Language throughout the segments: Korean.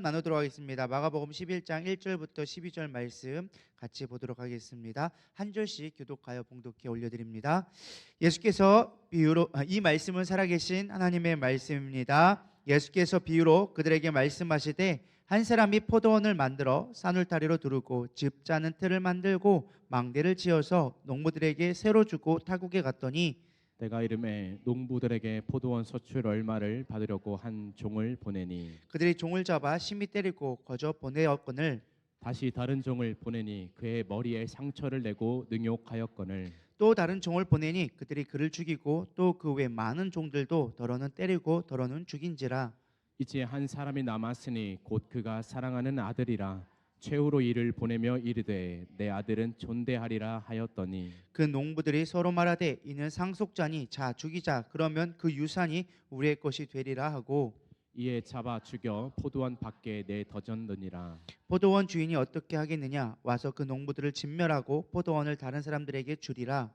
나누도록 하겠습니다. 마가복음 11장 1절부터 12절 말씀 같이 보도록 하겠습니다. 한 절씩 교독하여 봉독해 올려드립니다. 예수께서 비유로, 이 말씀은 살아계신 하나님의 말씀입니다. 예수께서 비유로 그들에게 말씀하시되 한 사람이 포도원을 만들어 산울타리로 두르고 즙 짜는 틀을 만들고 망대를 지어서 농부들에게 새로 주고 타국에 갔더니 때가 이름에 농부들에게 포도원 소출 얼마를 받으려고 한 종을 보내니 그들이 종을 잡아 심히 때리고 거저 보내었거늘 다시 다른 종을 보내니 그의 머리에 상처를 내고 능욕하였거늘 또 다른 종을 보내니 그들이 그를 죽이고 또 그 외 많은 종들도 더러는 때리고 더러는 죽인지라. 이제 한 사람이 남았으니 곧 그가 사랑하는 아들이라 최후로 이를 보내며 이르되 내 아들은 존대하리라 하였더니 그 농부들이 서로 말하되 이는 상속자니 자 죽이자 그러면 그 유산이 우리의 것이 되리라 하고 이에 잡아 죽여 포도원 밖에 내던졌느니라. 포도원 주인이 어떻게 하겠느냐 와서 그 농부들을 진멸하고 포도원을 다른 사람들에게 주리라.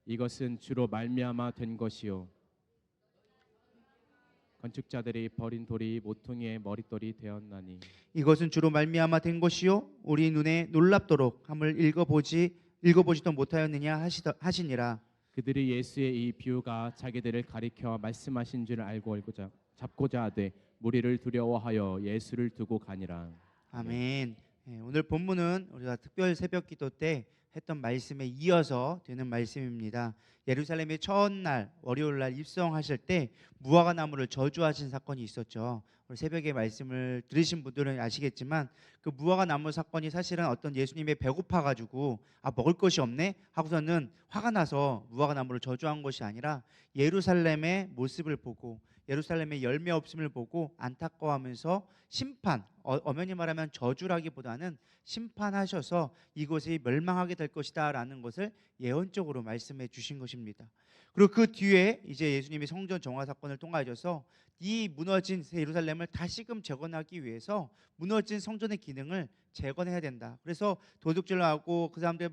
이것은 주로 말미암아 된 것이요 건축자들이 버린 돌이 모퉁이의 머릿돌이 되었나니 이것은 주로 말미암아 된 것이요 우리 눈에 놀랍도록 함을 읽어보지도 못하였느냐 하시니라. 그들이 예수의 이 비유가 자기들을 가리켜 말씀하신 줄 알고 잡고자 하되 무리를 두려워하여 예수를 두고 가니라. 아멘. 오늘 본문은 우리가 특별 새벽 기도 때 했던 말씀에 이어서 되는 말씀입니다. 예루살렘의 첫날 월요일 날 입성하실 때 무화과 나무를 저주하신 사건이 있었죠. 오늘 새벽에 말씀을 들으신 분들은 아시겠지만 그 무화과 나무 사건이 사실은 어떤 예수님의 배고파 가지고 먹을 것이 없네 하고서는 화가 나서 무화과 나무를 저주한 것이 아니라 예루살렘의 모습을 보고 예루살렘의 열매 없음을 보고 안타까워하면서 심판, 엄연히 말하면 저주라기보다는 심판하셔서 이곳이 멸망하게 될 것이다 라는 것을 예언적으로 말씀해 주신 것입니다. 그리고 그 뒤에 이제 예수님이 성전 정화 사건을 통하여서 이 무너진 예루살렘을 다시금 재건하기 위해서 무너진 성전의 기능을 재건해야 된다. 그래서 도둑질을 하고 그 사람들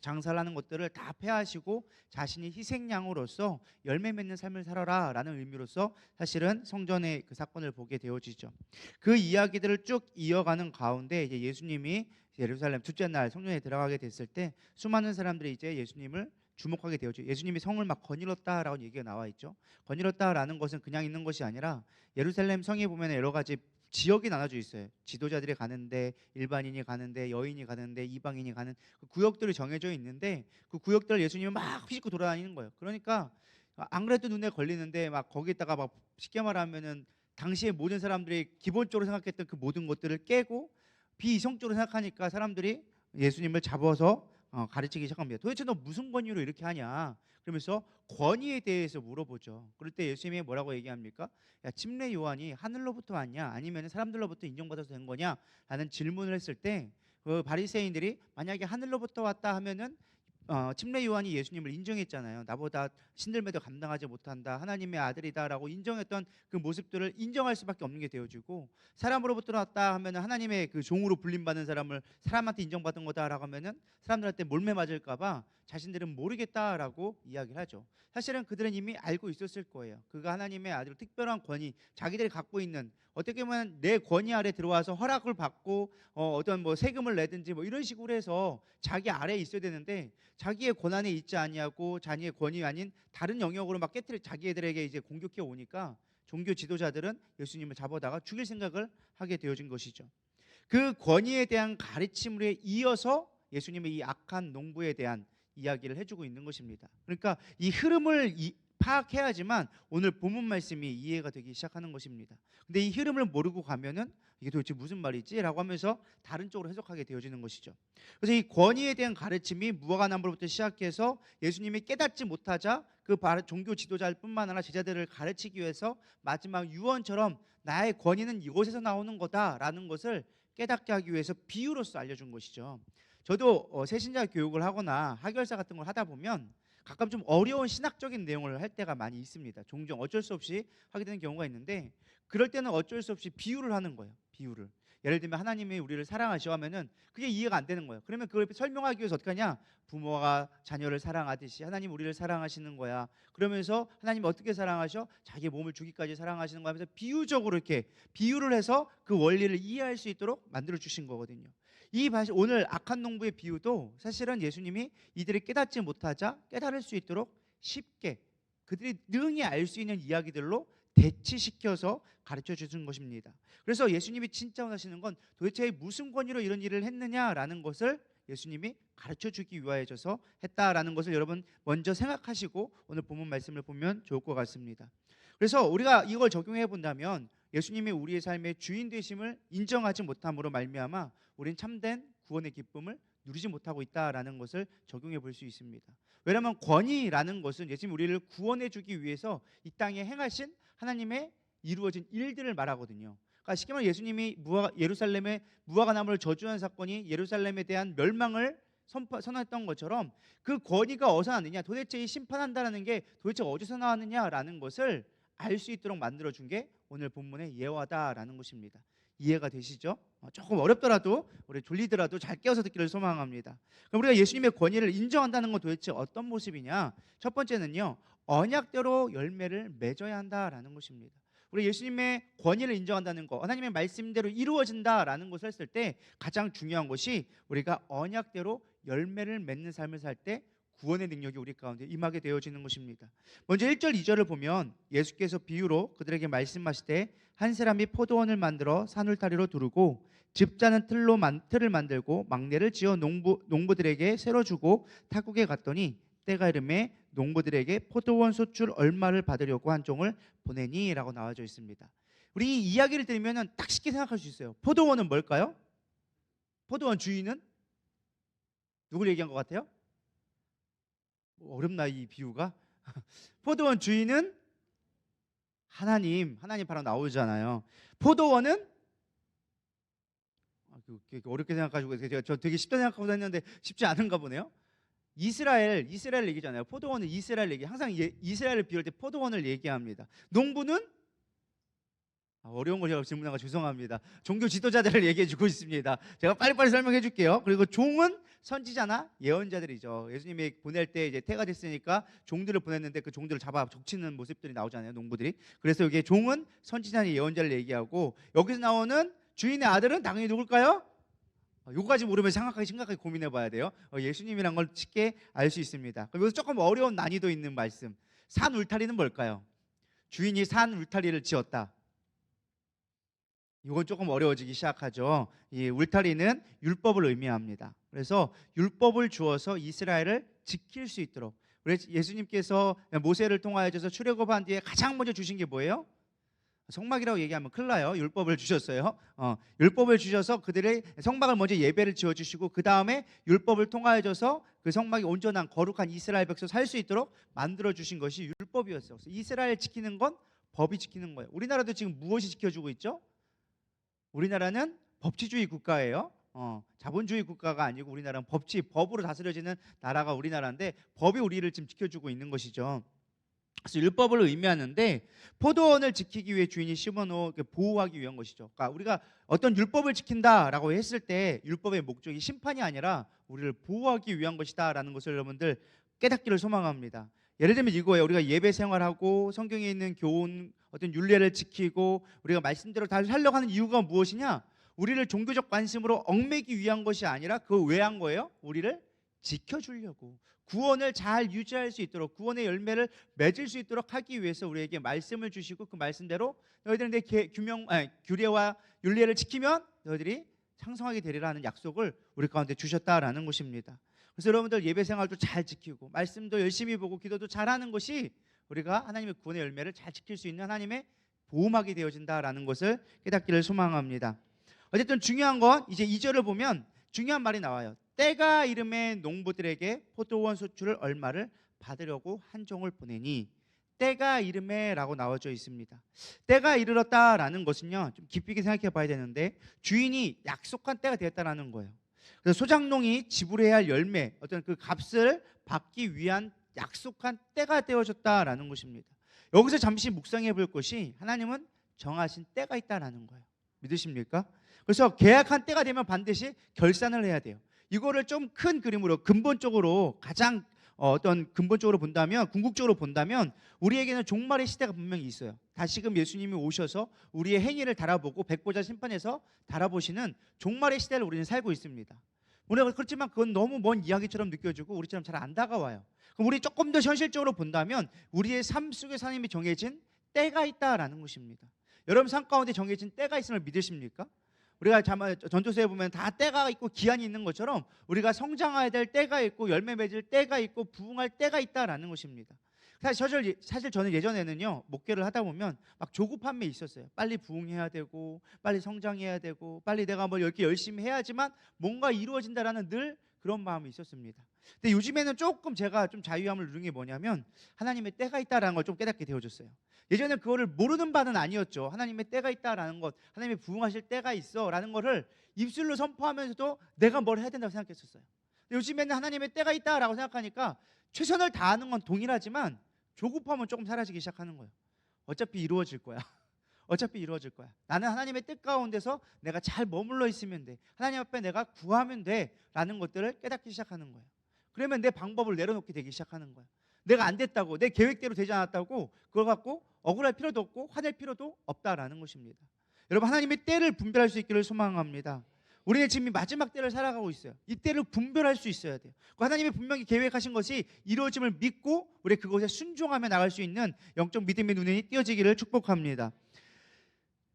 장사를 하는 것들을 다 폐하시고 자신이 희생양으로서 열매 맺는 삶을 살아라 라는 의미로서 사실은 성전의 그 사건을 보게 되어지죠. 그 이야기들을 쭉 이어가는 가운데 이제 예수님이 예루살렘 둘째 날 성전에 들어가게 됐을 때 수많은 사람들이 이제 예수님을 주목하게 되었죠. 예수님이 성을 막 거닐었다라고 얘기가 나와 있죠. 거닐었다라는 것은 그냥 있는 것이 아니라 예루살렘 성에 보면 여러 가지 지역이 나눠져 있어요. 지도자들이 가는데, 일반인이 가는데, 여인이 가는데, 이방인이 가는 그 구역들이 정해져 있는데 그 구역들을 예수님이 막 휘젓고 돌아다니는 거예요. 그러니까 안 그래도 눈에 걸리는데 막 거기에다가 막 쉽게 말하면은 당시에 모든 사람들이 기본적으로 생각했던 그 모든 것들을 깨고 비이성적으로 생각하니까 사람들이 예수님을 잡아서 가르치기 시작합니다. 도대체 너 무슨 권위로 이렇게 하냐? 그러면서 권위에 대해서 물어보죠. 그럴 때 예수님이 뭐라고 얘기합니까? 야, 침례 요한이 하늘로부터 왔냐? 아니면 사람들로부터 인정받아서 된 거냐? 라는 질문을 했을 때 그 바리새인들이 만약에 하늘로부터 왔다 하면은 침례 요한이 예수님을 인정했잖아요. 나보다 신들매도 감당하지 못한다. 하나님의 아들이다라고 인정했던 그 모습들을 인정할 수밖에 없는 게 되어지고 사람으로부터 왔다 하면 하나님의 그 종으로 불림받는 사람을 사람한테 인정받은 거다라고 하면은 사람들한테 몰매 맞을까 봐 자신들은 모르겠다라고 이야기를 하죠. 사실은 그들은 이미 알고 있었을 거예요. 그가 하나님의 아들 특별한 권위 자기들이 갖고 있는 어떻게 보면 내 권위 아래 들어와서 허락을 받고 어떤 뭐 세금을 내든지 뭐 이런 식으로 해서 자기 아래에 있어야 되는데 자기의 권한에 있지 아니하고 자기의 권위 아닌 다른 영역으로 막 깨트려 자기들에게 이제 공격해 오니까 종교 지도자들은 예수님을 잡아다가 죽일 생각을 하게 되어진 것이죠. 그 권위에 대한 가르침에 이어서 예수님의 이 악한 농부에 대한 이야기를 해주고 있는 것입니다. 그러니까 이 흐름을 파악해야지만 오늘 본문 말씀이 이해가 되기 시작하는 것입니다. 근데 이 흐름을 모르고 가면은 이게 도대체 무슨 말이지? 라고 하면서 다른 쪽으로 해석하게 되어지는 것이죠. 그래서 이 권위에 대한 가르침이 무화과 나무로부터 시작해서 예수님이 깨닫지 못하자 그 종교 지도자일 뿐만 아니라 제자들을 가르치기 위해서 마지막 유언처럼 나의 권위는 이곳에서 나오는 거다라는 것을 깨닫게 하기 위해서 비유로서 알려준 것이죠. 저도 새신자 교육을 하거나 학열사 같은 걸 하다 보면 가끔 좀 어려운 신학적인 내용을 할 때가 많이 있습니다. 종종 어쩔 수 없이 하게 되는 경우가 있는데 그럴 때는 어쩔 수 없이 비유를 하는 거예요. 비유를. 예를 들면 하나님이 우리를 사랑하셔 하면은 그게 이해가 안 되는 거예요. 그러면 그걸 설명하기 위해서 어떻게 하냐? 부모가 자녀를 사랑하듯이 하나님 우리를 사랑하시는 거야. 그러면서 하나님 어떻게 사랑하셔? 자기 몸을 주기까지 사랑하시는 거야 하면서 비유적으로 이렇게 비유를 해서 그 원리를 이해할 수 있도록 만들어 주신 거거든요. 오늘 악한 농부의 비유도 사실은 예수님이 이들이 깨닫지 못하자 깨달을 수 있도록 쉽게 그들이 능히 알 수 있는 이야기들로 대치시켜서 가르쳐 주신 것입니다. 그래서 예수님이 진짜 원하시는 건 도대체 무슨 권위로 이런 일을 했느냐라는 것을 예수님이 가르쳐 주기 위하여져서 했다라는 것을 여러분 먼저 생각하시고 오늘 본문 말씀을 보면 좋을 것 같습니다. 그래서 우리가 이걸 적용해 본다면 예수님이 우리의 삶의 주인 되심을 인정하지 못함으로 말미암아 우리는 참된 구원의 기쁨을 누리지 못하고 있다라는 것을 적용해 볼 수 있습니다. 왜냐하면 권위라는 것은 예수님이 우리를 구원해 주기 위해서 이 땅에 행하신 하나님의 이루어진 일들을 말하거든요. 그러니까 쉽게 말해 예수님이 예루살렘에 무화과 나무를 저주한 사건이 예루살렘에 대한 멸망을 선언했던 것처럼 그 권위가 어디서 나느냐, 도대체 이 심판한다는 게 도대체 어디서 나왔느냐라는 것을 알 수 있도록 만들어준 게 오늘 본문의 예화다라는 것입니다. 이해가 되시죠? 조금 어렵더라도 우리 졸리더라도 잘 깨어서 듣기를 소망합니다. 그럼 우리가 예수님의 권위를 인정한다는 건 도대체 어떤 모습이냐? 첫 번째는요, 언약대로 열매를 맺어야 한다라는 것입니다. 우리 예수님의 권위를 인정한다는 것, 하나님의 말씀대로 이루어진다라는 것을 했을 때 가장 중요한 것이 우리가 언약대로 열매를 맺는 삶을 살 때 구원의 능력이 우리 가운데 임하게 되어지는 것입니다. 먼저 1절 2절을 보면 예수께서 비유로 그들에게 말씀하실 때 한 사람이 포도원을 만들어 산울타리로 두르고 집자는 틀을 만들고 막내를 지어 농부들에게 세로 주고 타국에 갔더니 때가 이름에 농부들에게 포도원 소출 얼마를 받으려고 한 종을 보내니라고 나와져 있습니다. 우리 이 이야기를 들으면 딱 쉽게 생각할 수 있어요. 포도원은 뭘까요? 포도원 주인은 누굴 얘기한 것 같아요? 어렵나 이 비유가? 포도원 주인은 하나님 바로 나오잖아요. 포도원은 어렵게 생각하시고 저 되게 쉽다 생각하고 다녔는데 쉽지 않은가 보네요. 이스라엘 얘기잖아요. 포도원은 이스라엘 얘기. 항상 이스라엘을 비유할 때 포도원을 얘기합니다. 농부는 어려운 걸 제가 질문한 거 죄송합니다. 종교 지도자들을 얘기해 주고 있습니다. 제가 빨리빨리 설명해 줄게요. 그리고 종은 선지자나 예언자들이죠. 예수님이 보낼 때 이제 태가 됐으니까 종들을 보냈는데 그 종들을 잡아 적치는 모습들이 나오잖아요, 농부들이. 그래서 여기 종은 선지자나 예언자를 얘기하고 여기서 나오는 주인의 아들은 당연히 누굴까요? 요거까지 모르면 심각하게 고민해 봐야 돼요. 예수님이란 걸 쉽게 알 수 있습니다. 그럼 여기서 조금 어려운 난이도 있는 말씀. 산 울타리는 뭘까요? 주인이 산 울타리를 지었다. 이건 조금 어려워지기 시작하죠. 이 울타리는 율법을 의미합니다. 그래서 율법을 주어서 이스라엘을 지킬 수 있도록 예수님께서 모세를 통하여서 출애굽한 뒤에 가장 먼저 주신 게 뭐예요? 성막이라고 얘기하면 큰일 나요. 율법을 주셨어요. 율법을 주셔서 그들의 성막을 먼저 예배를 지어주시고 그 다음에 율법을 통하여서 그 성막이 온전한 거룩한 이스라엘 백성 살 수 있도록 만들어 주신 것이 율법이었어요. 그래서 이스라엘 지키는 건 법이 지키는 거예요. 우리나라도 지금 무엇이 지켜주고 있죠? 우리나라는 법치주의 국가예요. 자본주의 국가가 아니고 우리나라는 법으로 다스려지는 나라가 우리나라인데 법이 우리를 지금 지켜주고 있는 것이죠. 그래서 율법을 의미하는데 포도원을 지키기 위해 주인이 심어놓은 보호하기 위한 것이죠. 그러니까 우리가 어떤 율법을 지킨다라고 했을 때 율법의 목적이 심판이 아니라 우리를 보호하기 위한 것이다라는 것을 여러분들 깨닫기를 소망합니다. 예를 들면 이거예요. 우리가 예배 생활하고 성경에 있는 교훈 어떤 율례를 지키고 우리가 말씀대로 다 살려고 하는 이유가 무엇이냐? 우리를 종교적 관심으로 얽매기 위한 것이 아니라 그 왜 한 거예요? 우리를 지켜주려고 구원을 잘 유지할 수 있도록 구원의 열매를 맺을 수 있도록 하기 위해서 우리에게 말씀을 주시고 그 말씀대로 너희들은 내 규례와 율례를 지키면 너희들이 창성하게 되리라는 약속을 우리 가운데 주셨다라는 것입니다. 그래서 여러분들 예배 생활도 잘 지키고 말씀도 열심히 보고 기도도 잘하는 것이 우리가 하나님의 구원의 열매를 잘 지킬 수 있는 하나님의 보호막이 되어진다라는 것을 깨닫기를 소망합니다. 어쨌든 중요한 건 이제 2절을 보면 중요한 말이 나와요. 때가 이름에 농부들에게 포도원 소출을 얼마를 받으려고 한 종을 보내니 때가 이름에라고 나와져 있습니다. 때가 이르렀다라는 것은요 좀 깊이 있게 생각해 봐야 되는데 주인이 약속한 때가 되었다라는 거예요. 그래서 소작농이 지불해야 할 열매 어떤 그 값을 받기 위한 약속한 때가 되어졌다라는 것입니다. 여기서 잠시 묵상해 볼 것이 하나님은 정하신 때가 있다라는 거예요. 믿으십니까? 그래서 계약한 때가 되면 반드시 결산을 해야 돼요. 이거를 좀 큰 그림으로 근본적으로 가장 어떤 근본적으로 본다면, 궁극적으로 본다면 우리에게는 종말의 시대가 분명히 있어요. 다시금 예수님이 오셔서 우리의 행위를 달아보고 백보자 심판에서 달아보시는 종말의 시대를 우리는 살고 있습니다. 우리가 그렇지만 그건 너무 먼 이야기처럼 느껴지고 우리처럼 잘 안 다가와요. 그럼 우리 조금 더 현실적으로 본다면 우리의 삶 속에 하나님이 정해진 때가 있다라는 것입니다. 여러분 삶 가운데 정해진 때가 있음을 믿으십니까? 우리가 전도서에 보면 다 때가 있고 기한이 있는 것처럼 우리가 성장해야 될 때가 있고 열매 맺을 때가 있고 부흥할 때가 있다라는 것입니다. 사실 저는 예전에는요 목회를 하다 보면 막 조급함에 있었어요. 빨리 부흥해야 되고 빨리 성장해야 되고 빨리 내가 뭘 이렇게 열심히 해야지만 뭔가 이루어진다라는 늘 그런 마음이 있었습니다. 근데 요즘에는 조금 제가 좀 자유함을 누린 게 뭐냐면 하나님의 때가 있다라는 걸 좀 깨닫게 되어졌어요. 예전에 그거를 모르는 바는 아니었죠. 하나님의 때가 있다라는 것, 하나님의 부흥하실 때가 있어라는 거를 입술로 선포하면서도 내가 뭘 해야 된다고 생각했었어요. 근데 요즘에는 하나님의 때가 있다라고 생각하니까 최선을 다하는 건 동일하지만 조급함은 조금 사라지기 시작하는 거예요. 어차피 이루어질 거야. 어차피 이루어질 거야. 나는 하나님의 뜻 가운데서 내가 잘 머물러 있으면 돼. 하나님 앞에 내가 구하면 돼. 라는 것들을 깨닫기 시작하는 거예요. 그러면 내 방법을 내려놓게 되기 시작하는 거예요. 내가 안 됐다고, 내 계획대로 되지 않았다고 그걸 갖고 억울할 필요도 없고 화낼 필요도 없다라는 것입니다. 여러분 하나님의 때를 분별할 수 있기를 소망합니다. 우리는 지금 이 마지막 때를 살아가고 있어요. 이 때를 분별할 수 있어야 돼요. 하나님이 분명히 계획하신 것이 이루어짐을 믿고 우리 그것에 순종하며 나갈 수 있는 영적 믿음의 눈이 띄어지기를 축복합니다.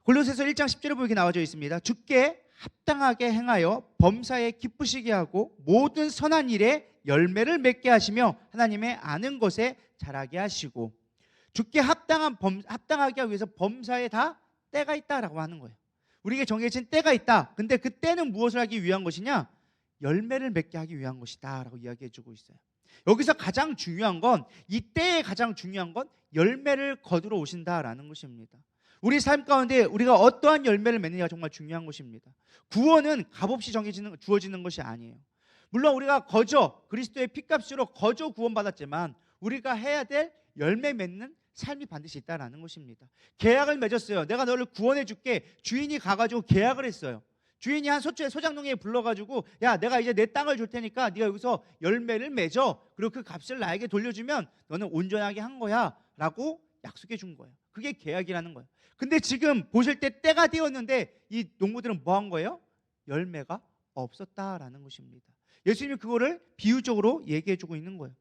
골로새서 1장 10절에 보이게 나와져 있습니다. 주께 합당하게 행하여 범사에 기쁘시게 하고 모든 선한 일에 열매를 맺게 하시며 하나님의 아는 것에 자라게 하시고, 주께 합당하게 하기 위해서 범사에 다 때가 있다라고 하는 거예요. 우리에게 정해진 때가 있다. 근데 그 때는 무엇을 하기 위한 것이냐? 열매를 맺게 하기 위한 것이다 라고 이야기해 주고 있어요. 여기서 가장 중요한 건, 이 때에 가장 중요한 건 열매를 거두러 오신다라는 것입니다. 우리 삶 가운데 우리가 어떠한 열매를 맺느냐가 정말 중요한 것입니다. 구원은 값없이 주어지는 것이 아니에요. 물론 우리가 그리스도의 피값으로 구원받았지만 우리가 해야 될 열매 맺는 삶이 반드시 있다라는 것입니다. 계약을 맺었어요. 내가 너를 구원해 줄게. 주인이 가가지고 계약을 했어요. 주인이 한 소장농에 불러가지고 야 내가 이제 내 땅을 줄 테니까 네가 여기서 열매를 맺어. 그리고 그 값을 나에게 돌려주면 너는 온전하게 한 거야 라고 약속해 준 거예요. 그게 계약이라는 거예요. 근데 지금 보실 때 때가 되었는데 이 농부들은 뭐 한 거예요? 열매가 없었다라는 것입니다. 예수님이 그거를 비유적으로 얘기해 주고 있는 거예요.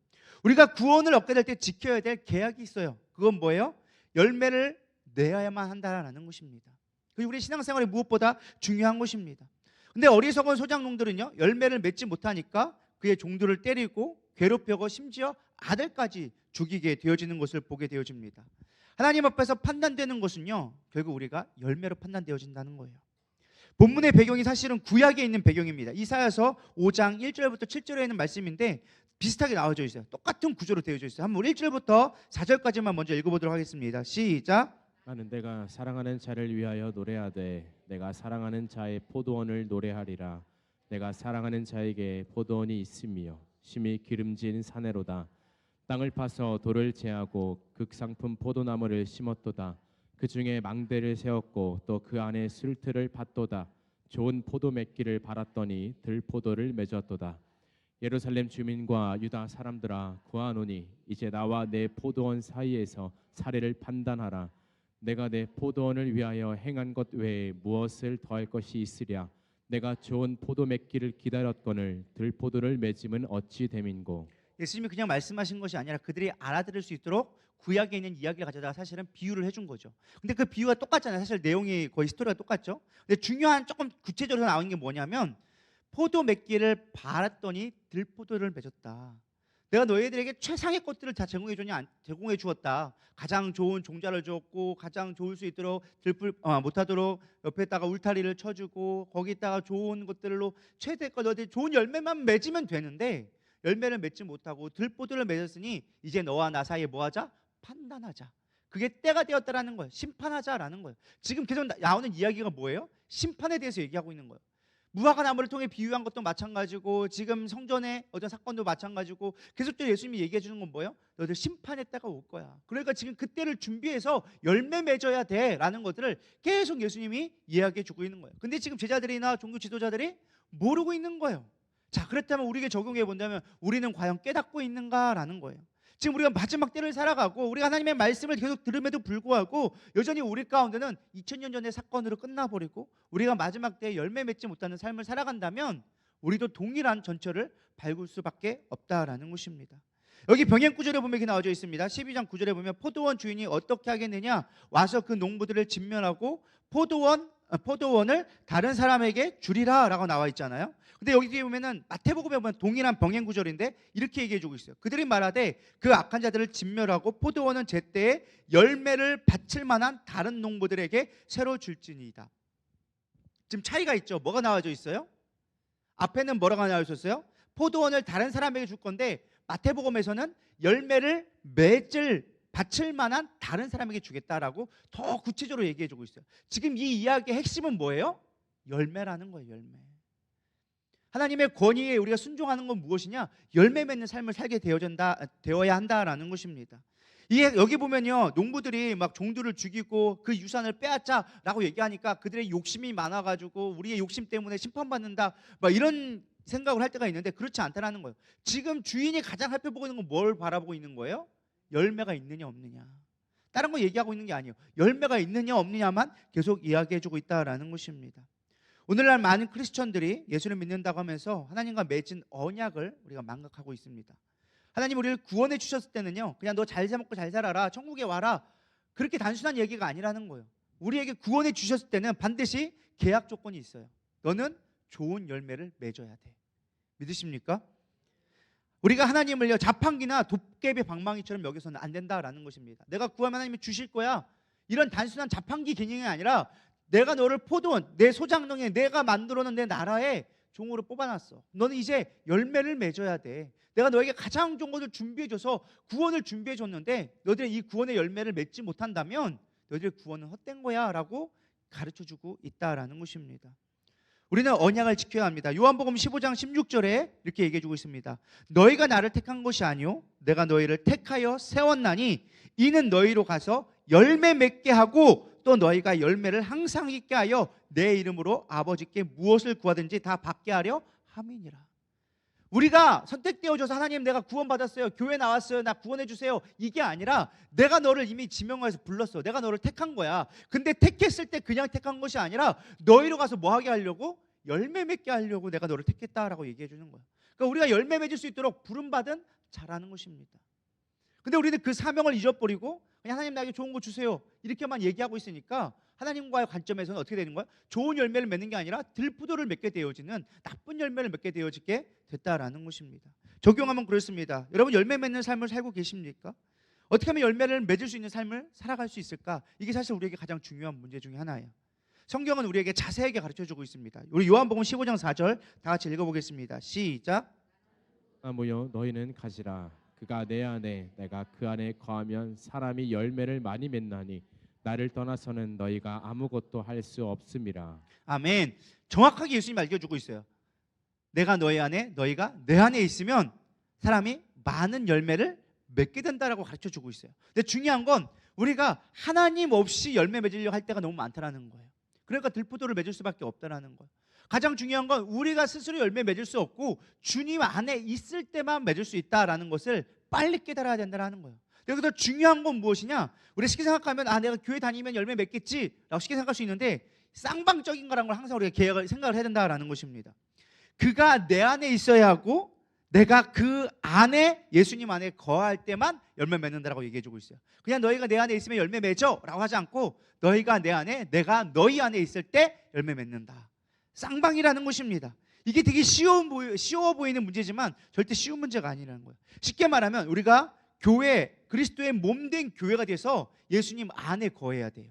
우리가 구원을 얻게 될 때 지켜야 될 계약이 있어요. 그건 뭐예요? 열매를 내야만 한다라는 것입니다. 그게 우리 신앙생활에 무엇보다 중요한 것입니다. 근데 어리석은 소장농들은요 열매를 맺지 못하니까 그의 종들을 때리고 괴롭혀고 심지어 아들까지 죽이게 되어지는 것을 보게 되어집니다. 하나님 앞에서 판단되는 것은요 결국 우리가 열매로 판단되어진다는 거예요. 본문의 배경이 사실은 구약에 있는 배경입니다. 이사야서 5장 1절부터 7절에 있는 말씀인데 비슷하게 나와져 있어요. 똑같은 구조로 되어져 있어요. 한번 1절부터 4절까지만 먼저 읽어보도록 하겠습니다. 시작. 나는 내가 사랑하는 자를 위하여 노래하되 내가 사랑하는 자의 포도원을 노래하리라. 내가 사랑하는 자에게 포도원이 있으며 심히 기름진 사내로다. 땅을 파서 돌을 제하고 극상품 포도나무를 심었도다. 그 중에 망대를 세웠고 또 그 안에 술틀을 팠도다. 좋은 포도 맺기를 바랐더니 들포도를 맺었도다. 예루살렘 주민과 유다 사람들아 구하노니 이제 나와 내 포도원 사이에서 사례를 판단하라. 내가 내 포도원을 위하여 행한 것 외에 무엇을 더할 것이 있으랴. 내가 좋은 포도 맺기를 기다렸거늘 들포도를 맺음은 어찌 됨인고. 예수님이 그냥 말씀하신 것이 아니라 그들이 알아들을 수 있도록 구약에 있는 이야기를 가져다가 사실은 비유를 해준 거죠. 근데 그 비유가 똑같잖아요. 사실 내용이 거의 스토리가 똑같죠. 근데 중요한 조금 구체적으로 나오는 게 뭐냐면 포도 맺기를 바랐더니 들포도를 맺었다. 내가 너희들에게 최상의 것들을 다 제공해 주었다. 가장 좋은 종자를 주었고 가장 좋을 수 있도록 들풀 못하도록 옆에다가 울타리를 쳐주고 거기다가 좋은 것들로 최대껏 너희들이 좋은 열매만 맺으면 되는데 열매를 맺지 못하고 들포도를 맺었으니 이제 너와 나 사이에 뭐하자? 판단하자. 그게 때가 되었다라는 거예요. 심판하자라는 거예요. 지금 계속 나오는 이야기가 뭐예요? 심판에 대해서 얘기하고 있는 거예요. 무화과 나무를 통해 비유한 것도 마찬가지고 지금 성전의 어떤 사건도 마찬가지고 계속적으로 예수님이 얘기해 주는 건 뭐예요? 너희들 심판의 때가 올 거야. 그러니까 지금 그때를 준비해서 열매 맺어야 돼라는 것들을 계속 예수님이 이야기해 주고 있는 거예요. 근데 지금 제자들이나 종교 지도자들이 모르고 있는 거예요. 자, 그렇다면 우리에게 적용해 본다면 우리는 과연 깨닫고 있는가라는 거예요. 지금 우리가 마지막 때를 살아가고 우리가 하나님의 말씀을 계속 들음에도 불구하고 여전히 우리 가운데는 2000년 전의 사건으로 끝나버리고 우리가 마지막 때에 열매 맺지 못하는 삶을 살아간다면 우리도 동일한 전철을 밟을 수밖에 없다라는 것입니다. 여기 병행 구절에 보면 이렇게 나와져 있습니다. 12장 9절에 보면 포도원 주인이 어떻게 하겠느냐, 와서 그 농부들을 진멸하고 포도원을 다른 사람에게 주리라 라고 나와 있잖아요. 근데 여기 뒤에 보면은 마태복음에 보면 동일한 병행 구절인데 이렇게 얘기해 주고 있어요. 그들이 말하되 그 악한 자들을 진멸하고 포도원은 제때에 열매를 바칠 만한 다른 농부들에게 새로 줄지니이다. 지금 차이가 있죠. 뭐가 나와져 있어요? 앞에는 뭐라고 나와 있었어요? 포도원을 다른 사람에게 줄 건데 마태복음에서는 열매를 바칠 만한 다른 사람에게 주겠다라고 더 구체적으로 얘기해 주고 있어요. 지금 이 이야기의 핵심은 뭐예요? 열매라는 거예요. 열매. 하나님의 권위에 우리가 순종하는 건 무엇이냐? 열매 맺는 삶을 살게 되어야 한다라는 것입니다. 이게 여기 보면요, 농부들이 막 종들을 죽이고 그 유산을 빼앗자라고 얘기하니까 그들의 욕심이 많아가지고 우리의 욕심 때문에 심판받는다, 막 이런 생각을 할 때가 있는데 그렇지 않다라는 거예요. 지금 주인이 가장 살펴보고 있는 건 뭘 바라보고 있는 거예요? 열매가 있느냐 없느냐. 다른 거 얘기하고 있는 게 아니에요. 열매가 있느냐 없느냐만 계속 이야기해주고 있다라는 것입니다. 오늘날 많은 크리스천들이 예수를 믿는다고 하면서 하나님과 맺은 언약을 우리가 망각하고 있습니다. 하나님 우리를 구원해 주셨을 때는요, 그냥 너 잘 먹고 잘 살아라, 천국에 와라, 그렇게 단순한 얘기가 아니라는 거예요. 우리에게 구원해 주셨을 때는 반드시 계약 조건이 있어요. 너는 좋은 열매를 맺어야 돼. 믿으십니까? 우리가 하나님을요 자판기나 도깨비 방망이처럼 여기서는 안 된다라는 것입니다. 내가 구하면 하나님이 주실 거야, 이런 단순한 자판기 개념이 아니라 내가 너를 포도원, 내 소장농에 내가 만들어 놓은 내 나라에 종으로 뽑아놨어. 너는 이제 열매를 맺어야 돼. 내가 너에게 가장 좋은 것을 준비해줘서 구원을 준비해줬는데 너희들이 이 구원의 열매를 맺지 못한다면 너희들의 구원은 헛된 거야 라고 가르쳐주고 있다라는 것입니다. 우리는 언약을 지켜야 합니다. 요한복음 15장 16절에 이렇게 얘기해주고 있습니다. 너희가 나를 택한 것이 아니요 내가 너희를 택하여 세웠나니 이는 너희로 가서 열매 맺게 하고 또 너희가 열매를 항상 있게 하여 내 이름으로 아버지께 무엇을 구하든지 다 받게 하려 함이니라. 우리가 선택되어져서 하나님 내가 구원받았어요, 교회 나왔어요, 나 구원해 주세요, 이게 아니라 내가 너를 이미 지명하여서 불렀어. 내가 너를 택한 거야. 근데 택했을 때 그냥 택한 것이 아니라 너희로 가서 뭐 하게 하려고? 열매 맺게 하려고 내가 너를 택했다라고 얘기해 주는 거야. 그러니까 우리가 열매 맺을 수 있도록 부름받은 자라는 것입니다. 근데 우리는 그 사명을 잊어버리고 그냥 하나님 나에게 좋은 거 주세요 이렇게만 얘기하고 있으니까 하나님과의 관점에서는 어떻게 되는 거야? 좋은 열매를 맺는 게 아니라 들포도를 맺게 되어지는 나쁜 열매를 맺게 되어지게 됐다라는 것입니다. 적용하면 그렇습니다. 여러분 열매 맺는 삶을 살고 계십니까? 어떻게 하면 열매를 맺을 수 있는 삶을 살아갈 수 있을까? 이게 사실 우리에게 가장 중요한 문제 중에 하나예요. 성경은 우리에게 자세하게 가르쳐주고 있습니다. 우리 요한복음 15장 4절 다 같이 읽어보겠습니다. 시작. 나무여 너희는 가지라. 그가 내 안에 내가 그 안에 거하면 사람이 열매를 많이 맺나니 나를 떠나서는 너희가 아무것도 할 수 없음이라. 아멘. 정확하게 예수님이 알려주고 있어요. 내가 너희 안에 너희가 내 안에 있으면 사람이 많은 열매를 맺게 된다라고 가르쳐주고 있어요. 근데 중요한 건 우리가 하나님 없이 열매 맺으려고 할 때가 너무 많다라는 거예요. 그러니까 들포도를 맺을 수밖에 없다라는 거예요. 가장 중요한 건 우리가 스스로 열매 맺을 수 없고 주님 안에 있을 때만 맺을 수 있다라는 것을 빨리 깨달아야 된다는 거예요. 여기서 중요한 건 무엇이냐? 우리 쉽게 생각하면 내가 교회 다니면 열매 맺겠지라고 쉽게 생각할 수 있는데 쌍방적인 거라는 걸 항상 우리가 생각을 해야 된다라는 것입니다. 그가 내 안에 있어야 하고 내가 그 안에 예수님 안에 거할 때만 열매 맺는다라고 얘기해주고 있어요. 그냥 너희가 내 안에 있으면 열매 맺어라고 하지 않고 너희가 내 안에 내가 너희 안에 있을 때 열매 맺는다. 쌍방이라는 것입니다. 이게 되게 쉬워 보이는 문제지만 절대 쉬운 문제가 아니라는 거예요. 쉽게 말하면 우리가 교회, 그리스도의 몸된 교회가 돼서 예수님 안에 거해야 돼요.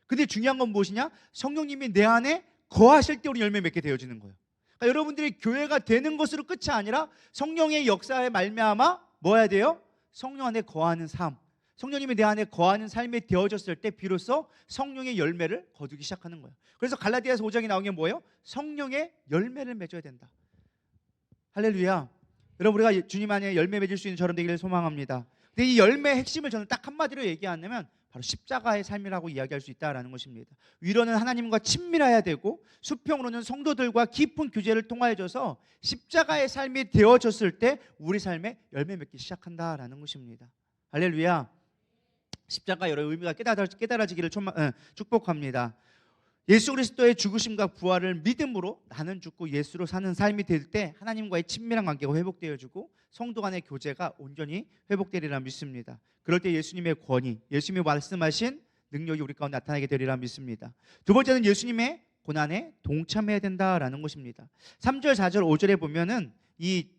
근데 중요한 건 무엇이냐? 성령님이 내 안에 거하실 때 우리 열매 맺게 되어지는 거예요. 그러니까 여러분들이 교회가 되는 것으로 끝이 아니라 성령의 역사에 말미암아 뭐 해야 돼요? 성령 안에 거하는 삶. 성령님이 내 안에 거하는 삶이 되어졌을 때 비로소 성령의 열매를 거두기 시작하는 거예요. 그래서 갈라디아서 5장에 나온 게 뭐예요? 성령의 열매를 맺어야 된다. 할렐루야. 여러분, 우리가 주님 안에 열매 맺을 수 있는 저런 되기를 소망합니다. 근데 이 열매의 핵심을 저는 딱 한마디로 얘기하면 바로 십자가의 삶이라고 이야기할 수 있다라는 것입니다. 위로는 하나님과 친밀해야 되고 수평으로는 성도들과 깊은 교제를 통하여져서 십자가의 삶이 되어졌을 때 우리 삶에 열매 맺기 시작한다라는 것입니다. 할렐루야. 십자가 여러 의미가 깨달아지기를 축복합니다. 예수 그리스도의 죽으심과 부활을 믿음으로 나는 죽고 예수로 사는 삶이 될 때 하나님과의 친밀한 관계가 회복되어지고 성도 간의 교제가 온전히 회복되리라 믿습니다. 그럴 때 예수님의 권위, 예수님이 말씀하신 능력이 우리 가운데 나타나게 되리라 믿습니다. 두 번째는 예수님의 고난에 동참해야 된다라는 것입니다. 3절, 4절, 5절에 보면은 이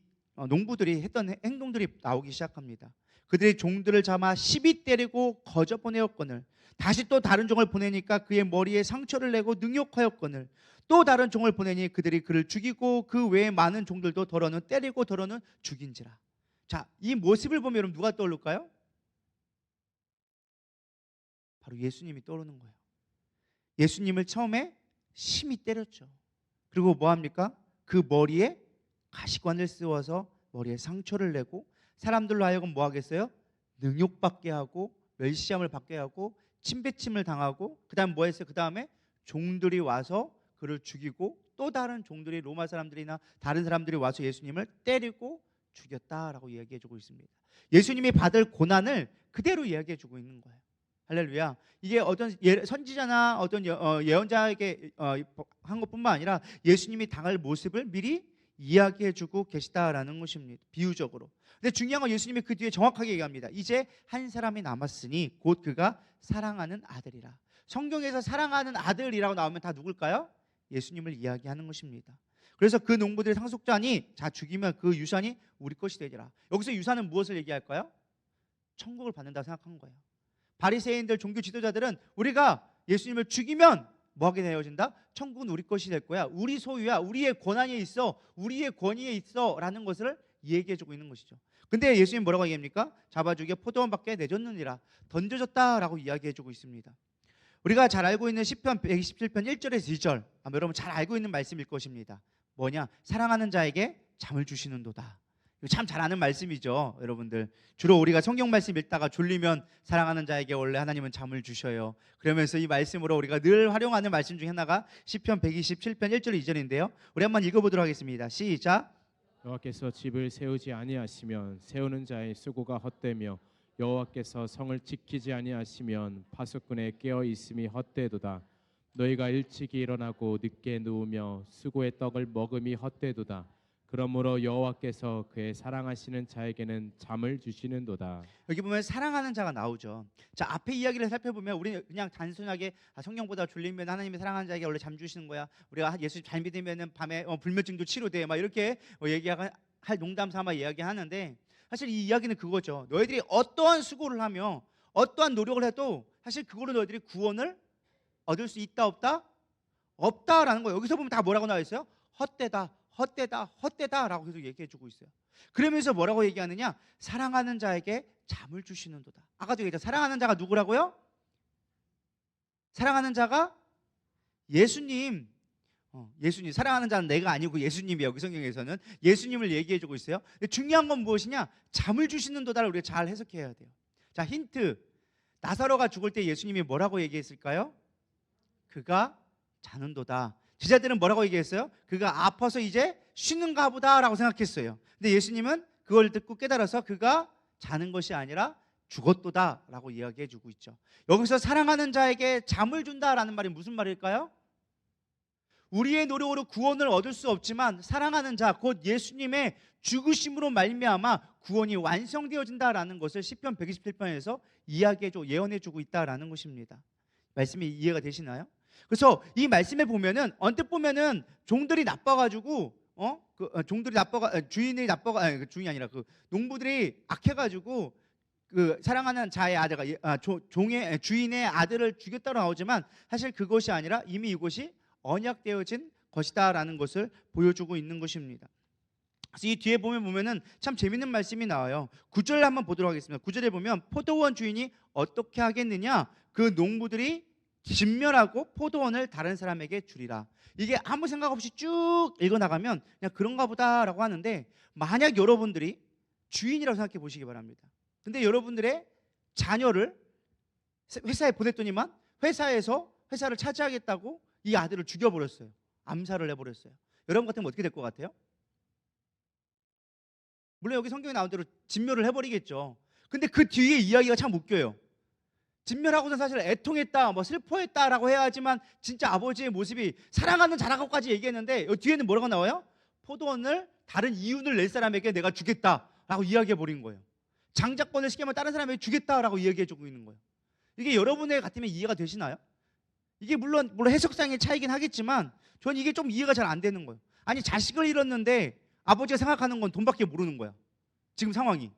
농부들이 했던 행동들이 나오기 시작합니다. 그들이 종들을 잡아 시비 때리고 거저 보내었거늘 다시 또 다른 종을 보내니까 그의 머리에 상처를 내고 능욕하였거늘 또 다른 종을 보내니 그들이 그를 죽이고 그 외에 많은 종들도 더러는 때리고 더러는 죽인지라. 자, 이 모습을 보면 여러분 누가 떠오를까요? 바로 예수님이 떠오르는 거예요. 예수님을 처음에 심히 때렸죠. 그리고 뭐합니까? 그 머리에 가시관을 씌워서 머리에 상처를 내고 사람들로 하여금 뭐 하겠어요? 능욕받게 하고 멸시함을 받게 하고 침배침을 당하고 그 다음 뭐 했어요? 그 다음에 종들이 와서 그를 죽이고 또 다른 종들이 로마 사람들이나 다른 사람들이 와서 예수님을 때리고 죽였다라고 이야기해주고 있습니다. 예수님이 받을 고난을 그대로 이야기해주고 있는 거예요. 할렐루야. 이게 어떤 선지자나 어떤 예언자에게 한 것뿐만 아니라 예수님이 당할 모습을 미리 이야기해주고 계시다라는 것입니다. 비유적으로. 근데 중요한 건 예수님이 그 뒤에 정확하게 얘기합니다. 이제 한 사람이 남았으니 곧 그가 사랑하는 아들이라. 성경에서 사랑하는 아들이라고 나오면 다 누굴까요? 예수님을 이야기하는 것입니다. 그래서 그 농부들의 상속자니 자 죽이면 그 유산이 우리 것이 되리라. 여기서 유산은 무엇을 얘기할까요? 천국을 받는다고 생각한 거예요. 바리새인들 종교 지도자들은 우리가 예수님을 죽이면 뭐하게 되어진다? 천국은 우리 것이 될 거야. 우리 소유야. 우리의 권한에 있어. 우리의 권위에 있어 라는 것을 얘기해주고 있는 것이죠. 근데 예수님 뭐라고 얘기합니까? 잡아 죽여 포도원 밖에 내줬느니라. 던져졌다라고 이야기해주고 있습니다. 우리가 잘 알고 있는 시편 127편 1절에서 2절 아마 여러분 잘 알고 있는 말씀일 것입니다. 뭐냐? 사랑하는 자에게 잠을 주시는도다. 이거 참 잘 아는 말씀이죠. 여러분들 주로 우리가 성경 말씀 읽다가 졸리면 사랑하는 자에게 원래 하나님은 잠을 주셔요. 그러면서 이 말씀으로 우리가 늘 활용하는 말씀 중에 하나가 시편 127편 1절 2절인데요 우리 한번 읽어보도록 하겠습니다. 시작. 여호와께서 집을 세우지 아니하시면 세우는 자의 수고가 헛되며 여호와께서 성을 지키지 아니하시면 파수꾼의 깨어 있음이 헛되도다. 너희가 일찍이 일어나고 늦게 누우며 수고의 떡을 먹음이 헛되도다. 그러므로 여호와께서 그의 사랑하시는 자에게는 잠을 주시는도다. 여기 보면 사랑하는 자가 나오죠. 자, 앞에 이야기를 살펴보면 우리는 그냥 단순하게 성경보다 졸리면 하나님이 사랑하는 자에게 원래 잠 주시는 거야. 우리가 예수 잘 믿으면은 밤에 불면증도 치료돼. 막 이렇게 얘기할 농담 삼아 이야기하는데 사실 이 이야기는 그거죠. 너희들이 어떠한 수고를 하며 어떠한 노력을 해도 사실 그걸로 너희들이 구원을 얻을 수 있다 없다? 없다라는 거예요. 여기서 보면 다 뭐라고 나와 있어요? 헛되다. 헛되다, 헛되다라고 계속 얘기해주고 있어요. 그러면서 뭐라고 얘기하느냐? 사랑하는 자에게 잠을 주시는도다. 아까도 얘기했죠. 사랑하는 자가 누구라고요? 사랑하는 자가 예수님. 예수님. 사랑하는 자는 내가 아니고 예수님이에요. 여기 성경에서는 예수님을 얘기해주고 있어요. 근데 중요한 건 무엇이냐? 잠을 주시는도다를 우리가 잘 해석해야 돼요. 자, 힌트. 나사로가 죽을 때 예수님이 뭐라고 얘기했을까요? 그가 자는도다. 제자들은 뭐라고 얘기했어요? 그가 아파서 이제 쉬는가 보다라고 생각했어요. 근데 예수님은 그걸 듣고 깨달아서 그가 자는 것이 아니라 죽었도다라고 이야기해주고 있죠. 여기서 사랑하는 자에게 잠을 준다라는 말이 무슨 말일까요? 우리의 노력으로 구원을 얻을 수 없지만 사랑하는 자, 곧 예수님의 죽으심으로 말미암아 구원이 완성되어진다라는 것을 시편 127편에서 이야기해주고 예언해주고 있다라는 것입니다. 말씀이 이해가 되시나요? 그래서 이 말씀에 보면은 언뜻 보면은 종들이 나빠가지고 종들이 주인이 나빠가 주인이 아니라 그 농부들이 악해가지고 그 사랑하는 자의 아들가 종의 주인의 아들을 죽였다고 나오지만 사실 그것이 아니라 이미 이것이 언약되어진 것이다라는 것을 보여주고 있는 것입니다. 그래서 이 뒤에 보면은 참 재밌는 말씀이 나와요. 9절 한번 보도록 하겠습니다. 9절에 보면 포도원 주인이 어떻게 하겠느냐? 그 농부들이 진멸하고 포도원을 다른 사람에게 주리라. 이게 아무 생각 없이 쭉 읽어 나가면 그냥 그런가 보다라고 하는데, 만약 여러분들이 주인이라고 생각해 보시기 바랍니다. 근데 여러분들의 자녀를 회사에 보냈더니만 회사에서 회사를 차지하겠다고 이 아들을 죽여버렸어요. 암살을 해버렸어요. 여러분 같으면 어떻게 될 것 같아요? 물론 여기 성경에 나온 대로 진멸을 해버리겠죠. 근데 그 뒤에 이야기가 참 웃겨요. 진멸하고는 사실 애통했다, 뭐 슬퍼했다라고 해야 하지만 진짜 아버지의 모습이 사랑하는 자라고까지 얘기했는데 이 뒤에는 뭐라고 나와요? 포도원을 다른 이윤을 낼 사람에게 내가 주겠다라고 이야기해 버린 거예요. 장자권을 시키면 다른 사람에게 주겠다라고 이야기해 주고 있는 거예요. 이게 여러분의 같으면 이해가 되시나요? 이게 물론 해석상의 차이긴 하겠지만 저는 이게 좀 이해가 잘 안 되는 거예요. 아니, 자식을 잃었는데 아버지가 생각하는 건 돈밖에 모르는 거야. 지금 상황이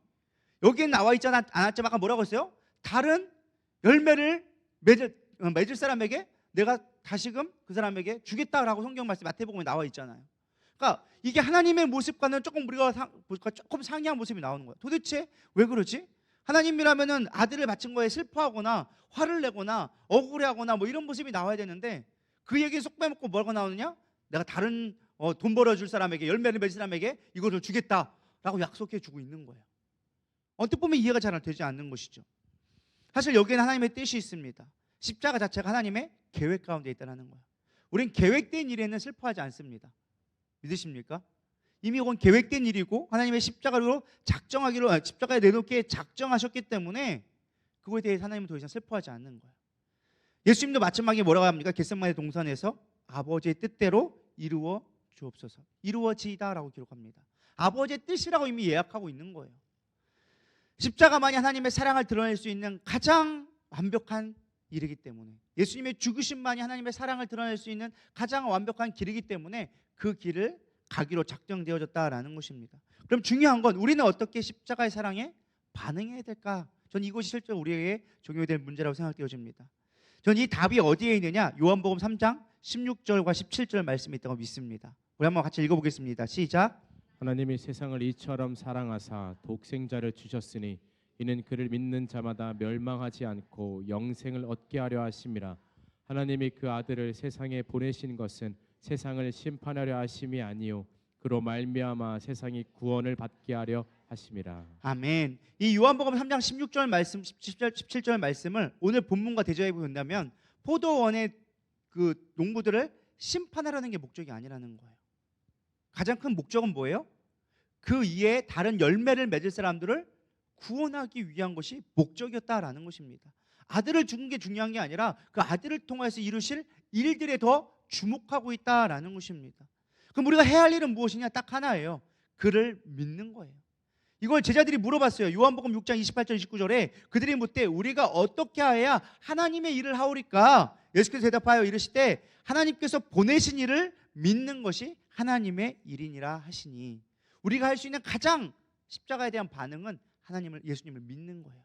여기에 나와 있지 않았지만 아까 뭐라고 했어요? 다른 열매를 맺을 사람에게 내가 다시금 그 사람에게 주겠다라고 성경 말씀 마태복음에 나와 있잖아요. 그러니까 이게 하나님의 모습과는 조금 우리가 조금 상이한 모습이 나오는 거야. 도대체 왜 그러지? 하나님이라면은 아들을 바친 거에 슬퍼하거나 화를 내거나 억울해하거나 뭐 이런 모습이 나와야 되는데 그 얘기 쏙 빼먹고 뭐라고 나오느냐? 내가 다른 돈 벌어줄 사람에게, 열매를 맺을 사람에게 이것을 주겠다라고 약속해 주고 있는 거예요. 어떻게 보면 이해가 잘 되지 않는 것이죠. 사실 여기에는 하나님의 뜻이 있습니다. 십자가 자체가 하나님의 계획 가운데 있다는 거예요. 우린 계획된 일에는 슬퍼하지 않습니다. 믿으십니까? 이미 그건 계획된 일이고 하나님의 십자가로 십자가에 내놓기에 작정하셨기 때문에 그거에 대해서 하나님은 더 이상 슬퍼하지 않는 거예요. 예수님도 마지막에 뭐라고 합니까? 겟세마네 동산에서 아버지의 뜻대로 이루어 주옵소서, 이루어지이다라고 기록합니다. 아버지의 뜻이라고 이미 예약하고 있는 거예요. 십자가만이 하나님의 사랑을 드러낼 수 있는 가장 완벽한 일이기 때문에, 예수님의 죽으심만이 하나님의 사랑을 드러낼 수 있는 가장 완벽한 길이기 때문에 그 길을 가기로 작정되어졌다라는 것입니다. 그럼 중요한 건 우리는 어떻게 십자가의 사랑에 반응해야 될까? 전 이것이 실제로 우리에게 적용될 문제라고 생각되어집니다. 전 이 답이 어디에 있느냐? 요한복음 3장 16절과 17절 말씀이 있다고 믿습니다. 우리 한번 같이 읽어보겠습니다. 시작. 하나님이 세상을 이처럼 사랑하사 독생자를 주셨으니 이는 그를 믿는 자마다 멸망하지 않고 영생을 얻게 하려 하심이라. 하나님이 그 아들을 세상에 보내신 것은 세상을 심판하려 하심이 아니요 그로 말미암아 세상이 구원을 받게 하려 하심이라. 아멘. 이 요한복음 3장 16절 말씀, 17절 말씀을 오늘 본문과 대조해 본다면 포도원의 그 농부들을 심판하려는 게 목적이 아니라는 거예요. 가장 큰 목적은 뭐예요? 그 이에 다른 열매를 맺을 사람들을 구원하기 위한 것이 목적이었다라는 것입니다. 아들을 죽은 게 중요한 게 아니라 그 아들을 통해서 이루실 일들에 더 주목하고 있다라는 것입니다. 그럼 우리가 해야 할 일은 무엇이냐? 딱 하나예요. 그를 믿는 거예요. 이걸 제자들이 물어봤어요. 요한복음 6장 28절 29절에 그들이 묻되 우리가 어떻게 해야 하나님의 일을 하오리까? 예수께서 대답하여 이르시되 하나님께서 보내신 일을 믿는 것이 하나님의 일이니라 하시니, 우리가 할 수 있는 가장 십자가에 대한 반응은 예수님을 믿는 거예요.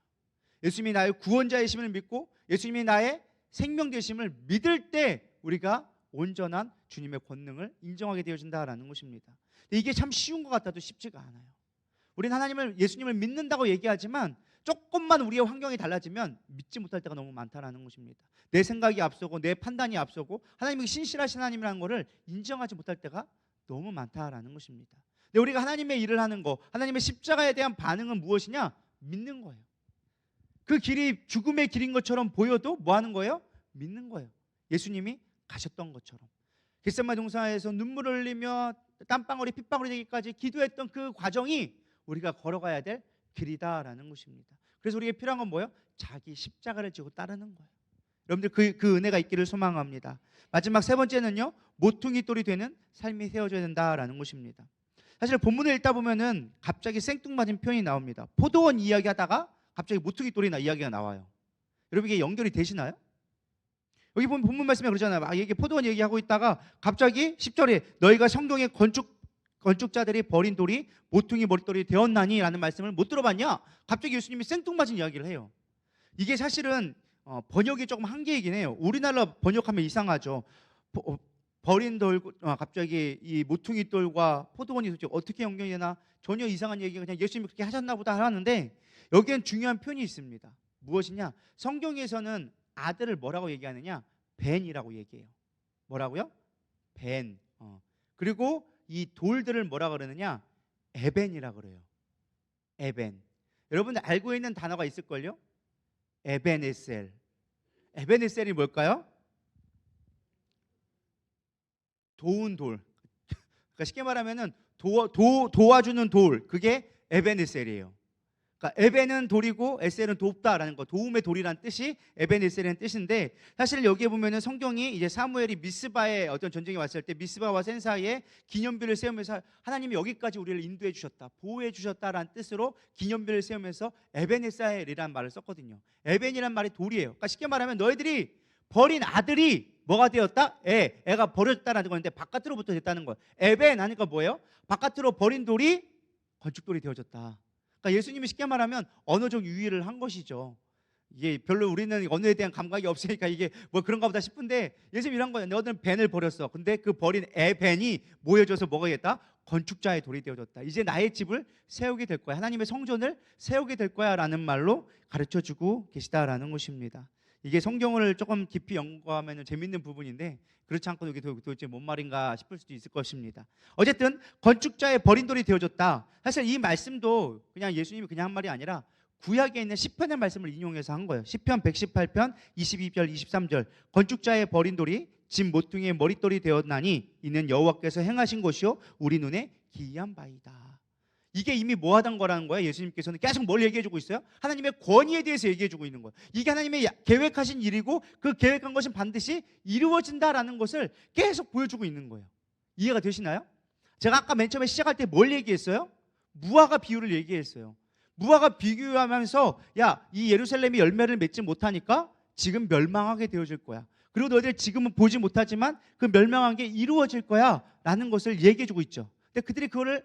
예수님이 나의 구원자이심을 믿고 예수님이 나의 생명 되심을 믿을 때 우리가 온전한 주님의 권능을 인정하게 되어진다라는 것입니다. 이게 참 쉬운 것 같아도 쉽지가 않아요. 우리는 예수님을 믿는다고 얘기하지만 조금만 우리의 환경이 달라지면 믿지 못할 때가 너무 많다라는 것입니다. 내 생각이 앞서고 내 판단이 앞서고 하나님이 신실하신 하나님이라는 것을 인정하지 못할 때가 너무 많다라는 것입니다. 근데 우리가 하나님의 일을 하는 거, 하나님의 십자가에 대한 반응은 무엇이냐? 믿는 거예요. 그 길이 죽음의 길인 것처럼 보여도 뭐 하는 거예요? 믿는 거예요. 예수님이 가셨던 것처럼 겟세마네 동산에서 눈물을 흘리며 땀방울이 핏방울이 되기까지 기도했던 그 과정이 우리가 걸어가야 될 길이다라는 것입니다. 그래서 우리에게 필요한 건 뭐예요? 자기 십자가를 지고 따르는 거예요. 여러분들 그 은혜가 있기를 소망합니다. 마지막 세 번째는요, 모퉁이 돌이 되는 삶이 세워져야 된다라는 것입니다. 사실 본문을 읽다 보면은 갑자기 생뚱맞은 표현이 나옵니다. 포도원 이야기하다가 갑자기 모퉁이 돌이나 이야기가 나와요. 여러분 이게 연결이 되시나요? 여기 보면 본문 말씀에 그러잖아요. 이게 포도원 얘기하고 있다가 갑자기 10절에 너희가 성동의 건축자들이 버린 돌이 모퉁이 머릿돌이 되었나니 라는 말씀을 못 들어봤냐? 갑자기 예수님이 생뚱맞은 이야기를 해요. 이게 사실은 번역이 조금 한계이긴 해요. 우리나라 번역하면 이상하죠. 버린 돌, 갑자기 이 모퉁이 돌과 포도원이 도대체 어떻게 연결이 되나, 전혀 이상한 얘기가 그냥 예수님이 그렇게 하셨나 보다 하는데, 여기엔 중요한 표현이 있습니다. 무엇이냐? 성경에서는 아들을 뭐라고 얘기하느냐? 벤이라고 얘기해요. 뭐라고요? 벤. 그리고 이 돌들을 뭐라 그러느냐? 에벤이라 그래요. 에벤. 여러분들 알고 있는 단어가 있을걸요? 에벤에셀. 에벤에셀이 뭘까요? 도운 돌. 그러니까 쉽게 말하면은 도와주는 돌. 그게 에벤에셀이에요. 그러니까 에벤은 돌이고 에셀은 돕다라는 거, 도움의 돌이라는 뜻이 에벤에셀이라는 뜻인데, 사실 여기에 보면은 성경이 이제 사무엘이 미스바에 어떤 전쟁이 왔을 때 미스바와 센 사이에 기념비를 세우면서 하나님이 여기까지 우리를 인도해 주셨다, 보호해 주셨다라는 뜻으로 기념비를 세우면서 에벤에셀이라는 말을 썼거든요. 에벤이란 말이 돌이에요. 그러니까 쉽게 말하면 너희들이 버린 아들이 뭐가 되었다? 애가 버려졌다라는 건데 바깥으로부터 됐다는 거예요. 에벤 하니까 뭐예요? 바깥으로 버린 돌이 건축돌이 되어졌다. 그러니까 예수님이 쉽게 말하면 언어적 유희를 한 것이죠. 이게 별로 우리는 언어에 대한 감각이 없으니까 이게 뭐 그런가 보다 싶은데, 예수님이 이런 거예요. 너희들은 벤을 버렸어. 근데 그 버린 벤이 모여져서 뭐가 되겠다? 건축자의 돌이 되어졌다. 이제 나의 집을 세우게 될 거야. 하나님의 성전을 세우게 될 거야 라는 말로 가르쳐주고 계시다라는 것입니다. 이게 성경을 조금 깊이 연구하면 재밌는 부분인데, 그렇지 않고 이게 도대체 뭔 말인가 싶을 수도 있을 것입니다. 어쨌든 건축자의 버린 돌이 되어졌다. 사실 이 말씀도 그냥 예수님이 그냥 한 말이 아니라 구약에 있는 시편의 말씀을 인용해서 한 거예요. 시편 118편 22절 23절. 건축자의 버린 돌이 집 모퉁이의 머릿돌이 되었나니 이는 여호와께서 행하신 것이요 우리 눈에 기이한 바이다. 이게 이미 뭐 하던 거라는 거예요. 예수님께서는 계속 뭘 얘기해주고 있어요? 하나님의 권위에 대해서 얘기해주고 있는 거예요. 이게 하나님의 계획하신 일이고 그 계획한 것은 반드시 이루어진다라는 것을 계속 보여주고 있는 거예요. 이해가 되시나요? 제가 아까 맨 처음에 시작할 때 뭘 얘기했어요? 무화과 비유를 얘기했어요. 무화과 비교하면서 야, 이 예루살렘이 열매를 맺지 못하니까 지금 멸망하게 되어질 거야. 그리고 너희들 지금은 보지 못하지만 그 멸망한 게 이루어질 거야 라는 것을 얘기해주고 있죠. 근데 그들이 그거를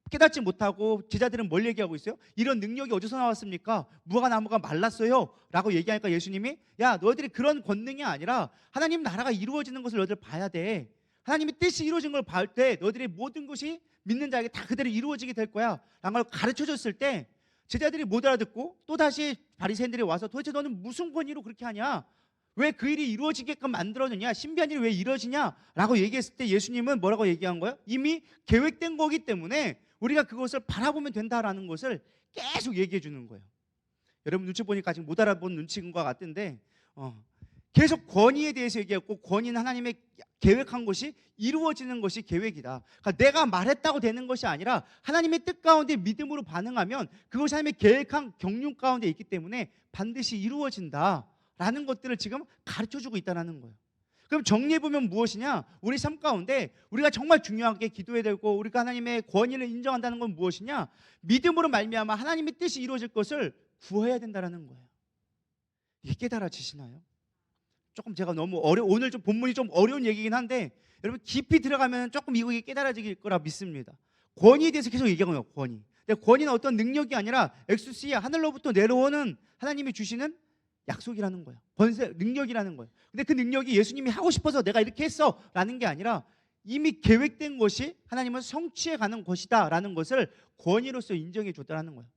깨닫지 못하고 제자들은 뭘 얘기하고 있어요? 이런 능력이 어디서 나왔습니까? 무화과 나무가 말랐어요 라고 얘기하니까 예수님이 야, 너희들이 그런 권능이 아니라 하나님 나라가 이루어지는 것을 너희들 봐야 돼. 하나님의 뜻이 이루어진 걸 볼 때 너희들의 모든 것이 믿는 자에게 다 그대로 이루어지게 될 거야 라는 걸 가르쳐줬을 때, 제자들이 못 알아듣고 또다시 바리새인들이 와서 도대체 너는 무슨 권위로 그렇게 하냐? 왜 그 일이 이루어지게끔 만들어느냐? 신비한 일이 왜 이루어지냐? 라고 얘기했을 때 예수님은 뭐라고 얘기한 거예요? 이미 계획된 거기 때문에 우리가 그것을 바라보면 된다라는 것을 계속 얘기해 주는 거예요. 여러분 눈치 보니까 아직 못 알아본 눈치인 것 같은데, 계속 권위에 대해서 얘기했고, 권위는 하나님의 계획한 것이 이루어지는 것이 계획이다. 그러니까 내가 말했다고 되는 것이 아니라 하나님의 뜻 가운데 믿음으로 반응하면 그것이 하나님의 계획한 경륜 가운데 있기 때문에 반드시 이루어진다라는 것들을 지금 가르쳐주고 있다는 거예요. 그럼 정리해보면 무엇이냐? 우리 삶 가운데 우리가 정말 중요하게 기도해야 되고 우리가 하나님의 권위를 인정한다는 건 무엇이냐? 믿음으로 말미암아 하나님의 뜻이 이루어질 것을 구해야 된다는 거예요. 이게 깨달아지시나요? 조금 제가 너무 오늘 좀 본문이 좀 어려운 얘기긴 한데 여러분 깊이 들어가면 조금 이게 깨달아질 거라 믿습니다. 권위에 대해서 계속 얘기하고요. 권위. 근데 권위는 어떤 능력이 아니라 엑수시아, 하늘로부터 내려오는 하나님이 주시는 약속이라는 거예요. 권세, 능력이라는 거예요. 근데 그 능력이 예수님이 하고 싶어서 내가 이렇게 했어 라는 게 아니라 이미 계획된 것이 하나님은 성취해 가는 것이다 라는 것을 권위로서 인정해 줬다는 거예요.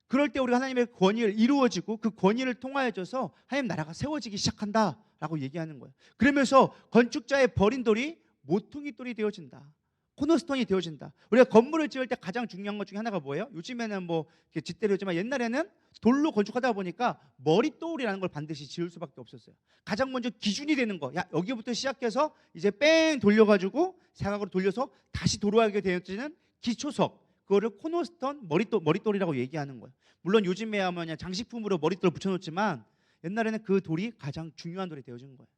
그럴 때 우리가 하나님의 권위를 이루어지고 그 권위를 통하여져서 하나님 나라가 세워지기 시작한다라고 얘기하는 거예요. 그러면서 건축자의 버린 돌이 모퉁이 돌이 되어진다. 코너스톤이 되어진다. 우리가 건물을 지을 때 가장 중요한 것 중에 하나가 뭐예요? 요즘에는 뭐 짓대로지만 옛날에는 돌로 건축하다 보니까 머릿돌이라는 걸 반드시 지을 수밖에 없었어요. 가장 먼저 기준이 되는 거. 야, 여기부터 시작해서 이제 뺑 돌려가지고 사각으로 돌려서 다시 도로하게 되어지는 기초석. 그거를 코너스톤 머릿돌이라고 얘기하는 거예요. 물론 요즘에야 그냥 장식품으로 머릿돌 붙여놓지만 옛날에는 그 돌이 가장 중요한 돌이 되어진 거예요.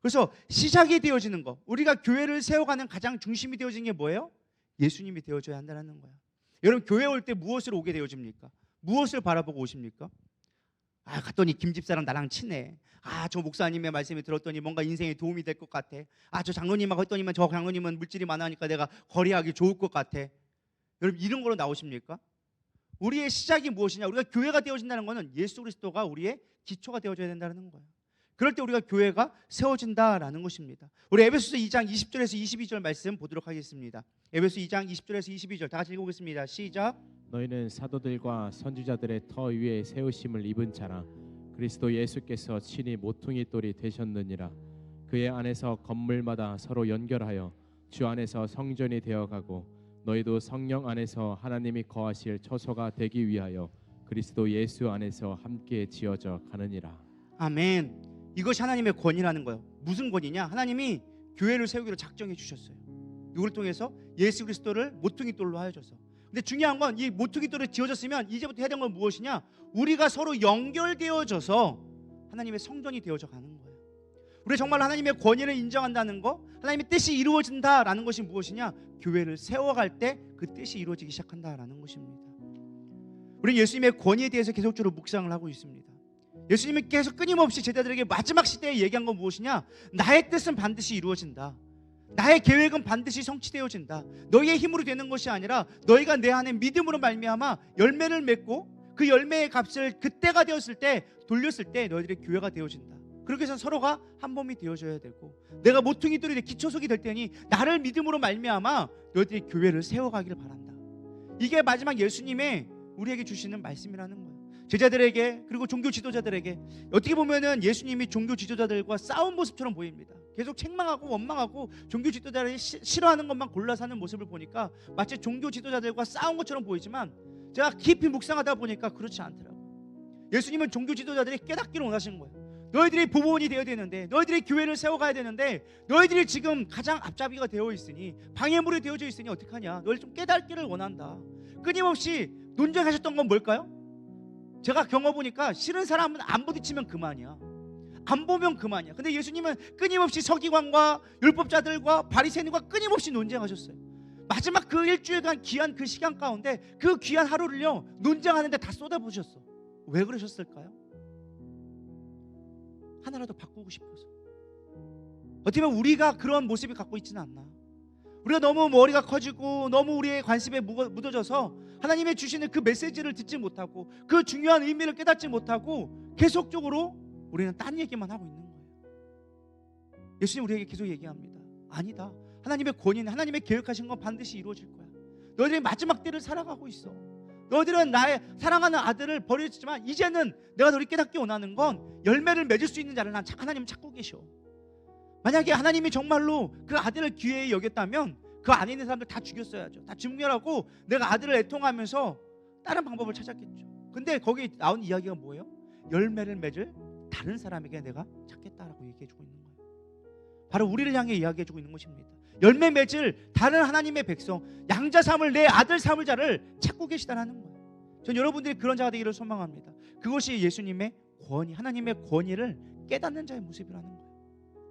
그래서 시작이 되어지는 거, 우리가 교회를 세워가는 가장 중심이 되어진 게 뭐예요? 예수님이 되어져야 한다는 거예요. 여러분 교회 올 때 무엇을 오게 되어집니까? 무엇을 바라보고 오십니까? 아, 갔더니 김 집사랑 나랑 친해. 아, 저 목사님의 말씀을 들었더니 뭔가 인생에 도움이 될 것 같아. 아, 저 장로님하고 했더니만 저 장로님은 물질이 많으니까 내가 거래하기 좋을 것 같아. 여러분 이런 거로 나오십니까? 우리의 시작이 무엇이냐? 우리가 교회가 되어진다는 것은 예수 그리스도가 우리의 기초가 되어져야 된다는 거예요. 그럴 때 우리가 교회가 세워진다라는 것입니다. 우리 에베소서 2장 20절에서 22절 말씀 보도록 하겠습니다. 에베소 2장 20절에서 22절 다 같이 읽어보겠습니다. 시작. 너희는 사도들과 선지자들의 터 위에 세우심을 입은 자라. 그리스도 예수께서 친히 모퉁이 돌이 되셨느니라. 그의 안에서 건물마다 서로 연결하여 주 안에서 성전이 되어가고 너희도 성령 안에서 하나님이 거하실 처소가 되기 위하여 그리스도 예수 안에서 함께 지어져 가느니라. 아멘. 이것이 하나님의 권위라는 거예요. 무슨 권위냐? 하나님이 교회를 세우기로 작정해 주셨어요. 누구를 통해서? 예수 그리스도를 모퉁이 돌로 하여줘서. 근데 중요한 건 이 모퉁이 돌이 지어졌으면 이제부터 해야 되는 건 무엇이냐? 우리가 서로 연결되어져서 하나님의 성전이 되어져 가는 거예요. 우리 정말 하나님의 권위를 인정한다는 거, 하나님의 뜻이 이루어진다라는 것이 무엇이냐? 교회를 세워갈 때 그 뜻이 이루어지기 시작한다라는 것입니다. 우리는 예수님의 권위에 대해서 계속적으로 묵상을 하고 있습니다. 예수님이 계속 끊임없이 제자들에게 마지막 시대에 얘기한 건 무엇이냐? 나의 뜻은 반드시 이루어진다. 나의 계획은 반드시 성취되어진다. 너희의 힘으로 되는 것이 아니라 너희가 내 안에 믿음으로 말미암아 열매를 맺고 그 열매의 값을 그때가 되었을 때 돌렸을 때 너희들의 교회가 되어진다. 그렇게 해서 서로가 한 몸이 되어져야 되고 내가 모퉁이 돌이 기초석이 될 테니 나를 믿음으로 말미암아 너희들이 교회를 세워가기를 바란다. 이게 마지막 예수님의 우리에게 주시는 말씀이라는 거예요. 제자들에게 그리고 종교 지도자들에게 어떻게 보면은 예수님이 종교 지도자들과 싸운 모습처럼 보입니다. 계속 책망하고 원망하고 종교 지도자들이 싫어하는 것만 골라 사는 모습을 보니까 마치 종교 지도자들과 싸운 것처럼 보이지만 제가 깊이 묵상하다 보니까 그렇지 않더라고요. 예수님은 종교 지도자들이 깨닫기를 원하시는 거예요. 너희들이 보복원이 되어야 되는데 너희들이 교회를 세워가야 되는데 너희들이 지금 가장 앞잡이가 되어 있으니 방해물이 되어져 있으니 어떡하냐. 너희들 좀 깨닫기를 원한다. 끊임없이 논쟁하셨던 건 뭘까요? 제가 경험해보니까 싫은 사람은 안 부딪히면 그만이야. 안 보면 그만이야. 근데 예수님은 끊임없이 서기관과 율법자들과 바리새인과 끊임없이 논쟁하셨어요. 마지막 그 일주일간 귀한 그 시간 가운데 그 귀한 하루를요 논쟁하는데 다 쏟아부으셨어. 왜 그러셨을까요? 하나라도 바꾸고 싶어서. 어떻게 보면 우리가 그런 모습이 갖고 있지는 않나. 우리가 너무 머리가 커지고 너무 우리의 관심에 묻어져서 하나님의 주시는 그 메시지를 듣지 못하고 그 중요한 의미를 깨닫지 못하고 계속적으로 우리는 딴 얘기만 하고 있는 거예요. 예수님 우리에게 계속 얘기합니다. 아니다. 하나님의 권위는 하나님의 계획하신 건 반드시 이루어질 거야. 너희들이 마지막 때를 살아가고 있어. 너희들은 나의 사랑하는 아들을 버렸지만 이제는 내가 너희 깨닫기 원하는 건 열매를 맺을 수 있는 자를 하나님 찾고 계셔. 만약에 하나님이 정말로 그 아들을 귀해 여겼다면 그 안에 있는 사람들 다 죽였어야죠. 다 증멸하고 내가 아들을 애통하면서 다른 방법을 찾았겠죠. 근데 거기 나온 이야기가 뭐예요? 열매를 맺을 다른 사람에게 내가 찾겠다라고 얘기해주고 있는 거예요. 바로 우리를 향해 이야기해주고 있는 것입니다. 열매 맺을 다른 하나님의 백성, 양자 삼을 내 아들 삼을 자를 찾고 계시다는 거예요. 전 여러분들이 그런 자가 되기를 소망합니다. 그것이 예수님의 권위, 하나님의 권위를 깨닫는 자의 모습이라는 거예요.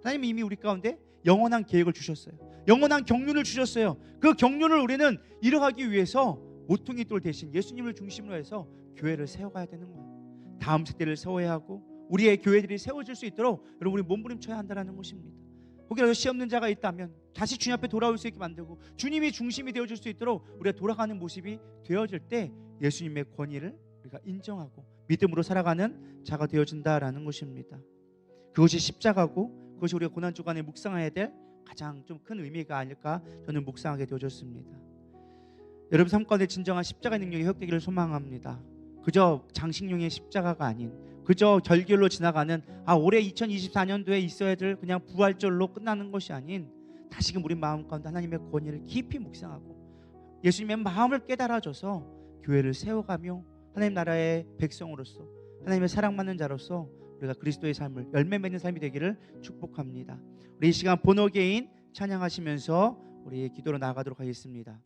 하나님이 이미 우리 가운데 영원한 계획을 주셨어요. 영원한 경륜을 주셨어요. 그 경륜을 우리는 이뤄가기 위해서 모퉁이 돌 대신 예수님을 중심으로 해서 교회를 세워가야 되는 거예요. 다음 세대를 세워야 하고 우리의 교회들이 세워질 수 있도록 여러분 우리 몸부림쳐야 한다는 것입니다. 혹여라도 시 없는 자가 있다면 다시 주님 앞에 돌아올 수 있게 만들고 주님이 중심이 되어줄 수 있도록 우리가 돌아가는 모습이 되어질 때 예수님의 권위를 우리가 인정하고 믿음으로 살아가는 자가 되어진다라는 것입니다. 그것이 십자가고 그것이 우리가 고난주간에 묵상해야 될 가장 좀 큰 의미가 아닐까 저는 묵상하게 되어졌습니다. 여러분 삶 가운데 진정한 십자가의 능력이 회복되기를 소망합니다. 그저 장식용의 십자가가 아닌 그저 결결로 지나가는 올해 2024년도에 있어야 될 그냥 부활절로 끝나는 것이 아닌 다시금 우리 마음 가운데 하나님의 권위를 깊이 묵상하고 예수님의 마음을 깨달아줘서 교회를 세워가며 하나님 나라의 백성으로서 하나님의 사랑받는 자로서 우리가 그리스도의 삶을 열매 맺는 삶이 되기를 축복합니다. 우리 이 시간 본어게인 찬양하시면서 우리 기도로 나아가도록 하겠습니다.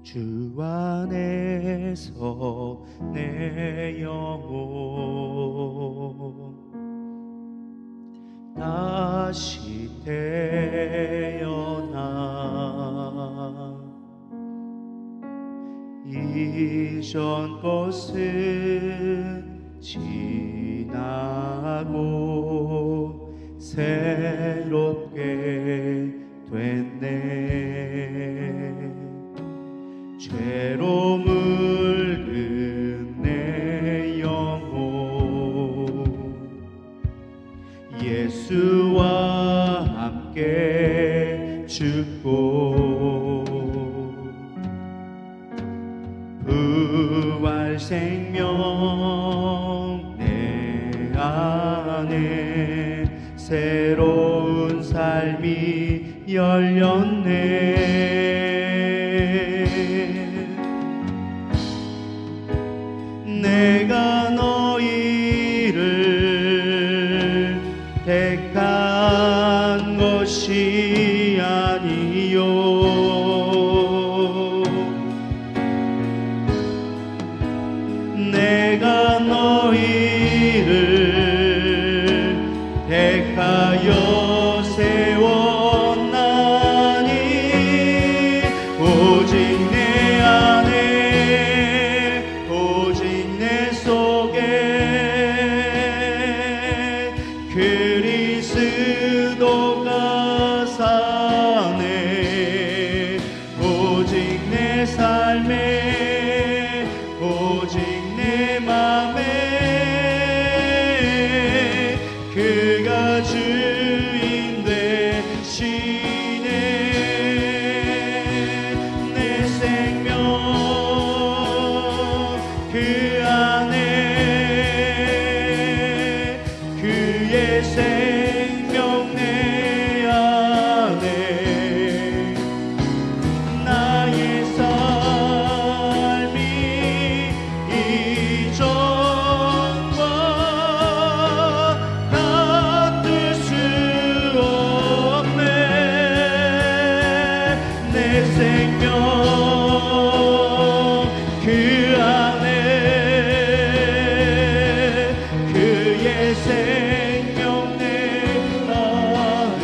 주 안에서 내 영혼 다시 태어나 이전 것은 지나고 새롭게 됐네. 죄로 물든 내 영혼 예수와 함께 죽고 부활 생명 내 안에 새로운 삶이 열렸네. 내가 너희를 택한 것이 아니요 내가 너희를 택하여 세웠나니 오직 내 안에 오직 내 속에 그리스도가 사네. 오직 내 삶에 오직 내 맘에 그가 주인 되시네. 내 생명 그 안에 그의 생명 내 안에 나의 삶이 이전과 같을 수 없네. 내 생명 그 안에 그의 생명 내 안에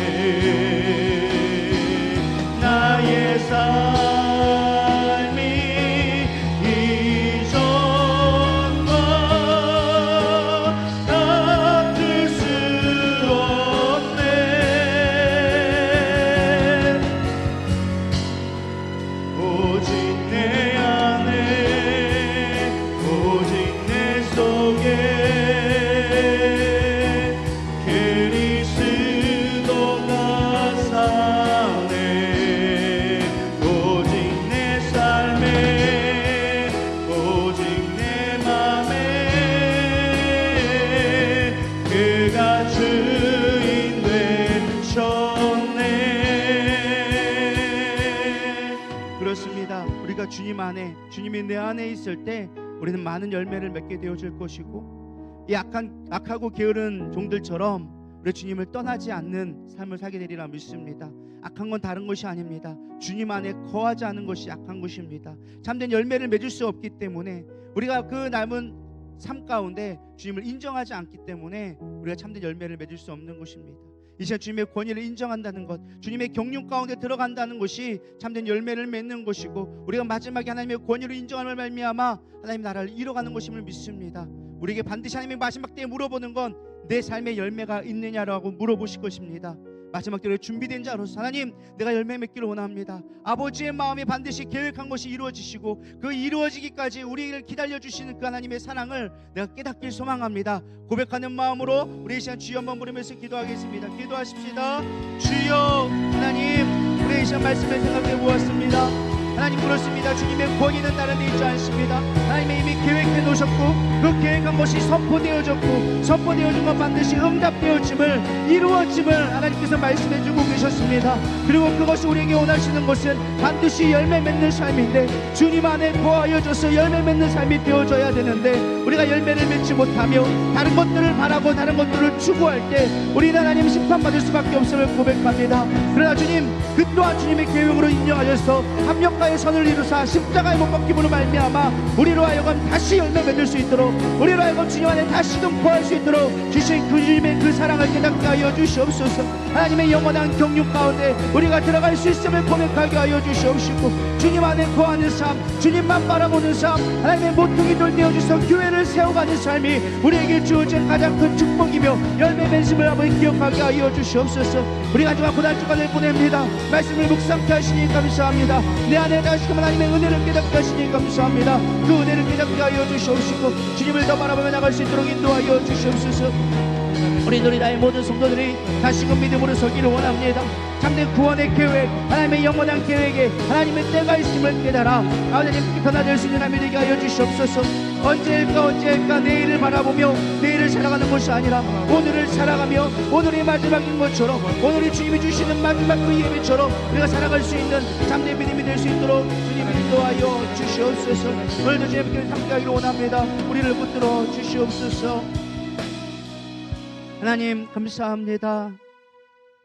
나의 삶이 이전과 같을 수 없네. 오직 내 안에 오직 내 속에 그리스도가 사네. 오직 내 삶에 오직 내 맘에 그가 주인 되셨네. 그렇습니다. 우리가 주님 안에 주님이 내 안에 있을 때 우리는 많은 열매를 맺게 되어질 것이고 이 악하고 게으른 종들처럼 우리 주님을 떠나지 않는 삶을 살게 되리라 믿습니다. 악한 건 다른 것이 아닙니다. 주님 안에 거하지 않은 것이 악한 것입니다. 참된 열매를 맺을 수 없기 때문에 우리가 그 남은 삶 가운데 주님을 인정하지 않기 때문에 우리가 참된 열매를 맺을 수 없는 것입니다. 이 시간 주님의 권위를 인정한다는 것, 주님의 경륜 가운데 들어간다는 것이 참된 열매를 맺는 것이고 우리가 마지막에 하나님의 권위를 인정함을 말미암아 하나님 나라를 이뤄가는 것임을 믿습니다. 우리에게 반드시 하나님의 마지막 때에 물어보는 건 내 삶의 열매가 있느냐라고 물어보실 것입니다. 마지막 때로 준비된 자로서 하나님 내가 열매 맺기를 원합니다. 아버지의 마음이 반드시 계획한 것이 이루어지시고 그 이루어지기까지 우리를 기다려주시는 그 하나님의 사랑을 내가 깨닫길 소망합니다. 고백하는 마음으로 우리 이 시간 주여 한번 부르면서 기도하겠습니다. 기도하십시다. 주여 하나님 우리 이 시간 말씀을 생각해 보았습니다. 하나님 그렇습니다. 주님의 권위는 다른 데 있지 않습니다. 하나님이 이미 계획해 놓으셨고 그 계획한 것이 선포되어졌고 선포되어진 것 반드시 응답되어짐을 이루어짐을 하나님께서 말씀해 주고 계셨습니다. 그리고 그것이 우리에게 원하시는 것은 반드시 열매 맺는 삶인데 주님 안에 거하여져서 열매 맺는 삶이 되어져야 되는데 우리가 열매를 맺지 못하며 다른 것들을 바라고 다른 것들을 추구할 때 우리는 하나님 심판받을 수밖에 없음을 고백합니다. 그러나 주님 그 또한 주님의 계획으로 인정하셔서 합력하여 선을 이루사 십자가에 못 박힘으로 말미암아 우리로 하여금 다시 열매 맺을 수 있도록, 우리로 하여금 주님 안에 다시금 구할 수 있도록 주신 그 주님의 그 사랑을 깨닫게 하여 주시옵소서. 하나님의 영원한 경륜 가운데 우리가 들어갈 수 있음을 고백하게 하여 주시옵시고, 주님 안에 거하는 삶, 주님만 바라보는 삶, 하나님의 모퉁이 돌 되어주셔서 교회를 세워가는 삶이 우리에게 주어진 가장 큰 축복이며 열매 맺음을 아버지 기억하게 하여 주시옵소서. 우리가 마지막 고난주간을 보냅니다. 말씀을 묵상케 하시니 감사합니다. 내 안에 다시금 하나님의 은혜를 깨닫게 하시니 감사합니다. 그 은혜를 깨닫게 하여 주시옵시고 주님을 더 바라보며 나갈 수 있도록 인도하여 주시옵소서. 우리 누리다의 모든 성도들이 다시금 믿음으로 서기를 원합니다. 참된 구원의 계획, 하나님의 영원한 계획에 하나님의 때가 있음을 깨달아 하나님 변화될 수 있는 하나님 되게 하여 주시옵소서. 언제일까 내일을 바라보며 내일을 살아가는 것이 아니라 오늘을 살아가며 오늘이 마지막인 것처럼, 오늘이 주님이 주시는 마지막 그 예배처럼 우리가 살아갈 수 있는 참된 믿음이 될 수 있도록 주님 인도하여 주시옵소서. 오늘도 주님께 함께하기를 원합니다. 우리를 붙들어 주시옵소서. 하나님 감사합니다.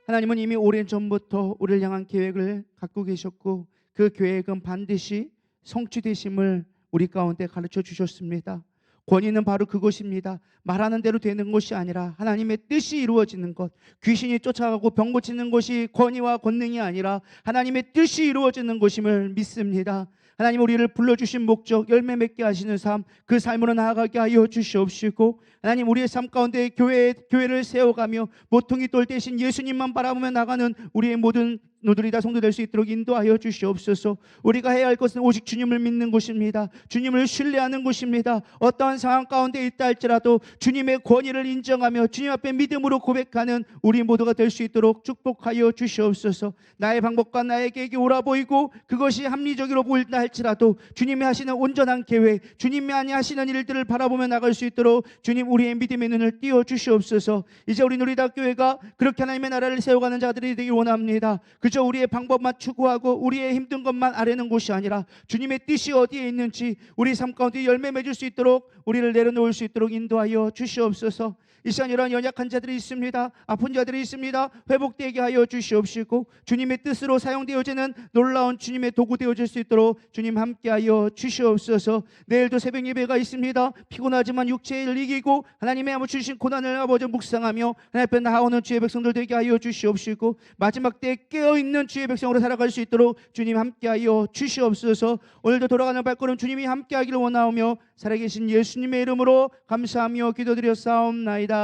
하나님은 이미 오랜 전부터 우리를 향한 계획을 갖고 계셨고 그 계획은 반드시 성취되심을 우리 가운데 가르쳐 주셨습니다. 권위는 바로 그것입니다. 말하는 대로 되는 것이 아니라 하나님의 뜻이 이루어지는 것, 귀신이 쫓아가고 병 고치는 것이 권위와 권능이 아니라 하나님의 뜻이 이루어지는 것임을 믿습니다. 하나님 우리를 불러주신 목적, 열매 맺게 하시는 삶, 그 삶으로 나아가게 하여 주시옵시고, 하나님 우리의 삶 가운데 교회를 세워가며 모퉁이 돌 대신 예수님만 바라보며 나가는 우리의 모든 너들이 다 성도 될 수 있도록 인도하여 주시옵소서. 우리가 해야 할 것은 오직 주님을 믿는 것입니다. 주님을 신뢰하는 것입니다. 어떠한 상황 가운데 있다 할지라도 주님의 권위를 인정하며 주님 앞에 믿음으로 고백하는 우리 모두가 될 수 있도록 축복하여 주시옵소서. 나의 방법과 나의 계획이 옳아 보이고 그것이 합리적으로 보인다 할지라도 주님이 하시는 온전한 계획, 주님이 하시는 일들을 바라보며 나갈 수 있도록 주님 우리의 믿음의 눈을 띄워 주시옵소서. 이제 우리 누리다 교회가 그렇게 하나님의 나라를 세워가는 자들이 되길 원합니다. 그저 우리의 방법만 추구하고 우리의 힘든 것만 아뢰는 곳이 아니라 주님의 뜻이 어디에 있는지 우리 삶 가운데 열매 맺을 수 있도록 우리를 내려놓을 수 있도록 인도하여 주시옵소서. 이 시간 이러한 연약한 자들이 있습니다. 아픈 자들이 있습니다. 회복되게 하여 주시옵시고 주님의 뜻으로 사용되어지는 놀라운 주님의 도구 되어질 수 있도록 주님 함께하여 주시옵소서. 내일도 새벽 예배가 있습니다. 피곤하지만 육체를 이기고 하나님의 아버지 주신 고난을 아버지 묵상하며 하나님 앞에 나아오는 주의 백성들 되게 하여 주시옵시고 마지막 때에 깨어있는 주의 백성으로 살아갈 수 있도록 주님 함께하여 주시옵소서. 오늘도 돌아가는 발걸음 주님이 함께하기를 원하오며 살아계신 예수님의 이름으로 감사하며 기도드렸사옵나이다.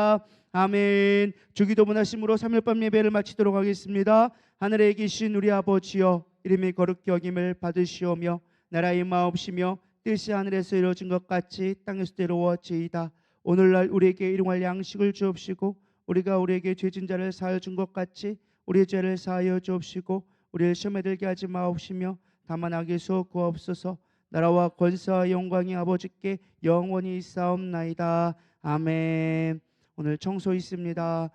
아멘. 주기도 문하심으로 3일 밤 예배를 마치도록 하겠습니다. 하늘에 계신 우리 아버지여, 이름이 거룩히 여김을 받으시오며 나라의 마옵시며 뜻이 하늘에서 이루어진 것 같이 땅에서 이루어지이다. 오늘날 우리에게 일용할 양식을 주옵시고 우리가 우리에게 죄진 자를 사하여 준 것 같이 우리의 죄를 사하여 주옵시고 우리를 시험에 들게 하지 마옵시며 다만 악에서 구하옵소서. 나라와 권세와 영광이 아버지께 영원히 있사옵나이다. 아멘. 오늘 청소 있습니다.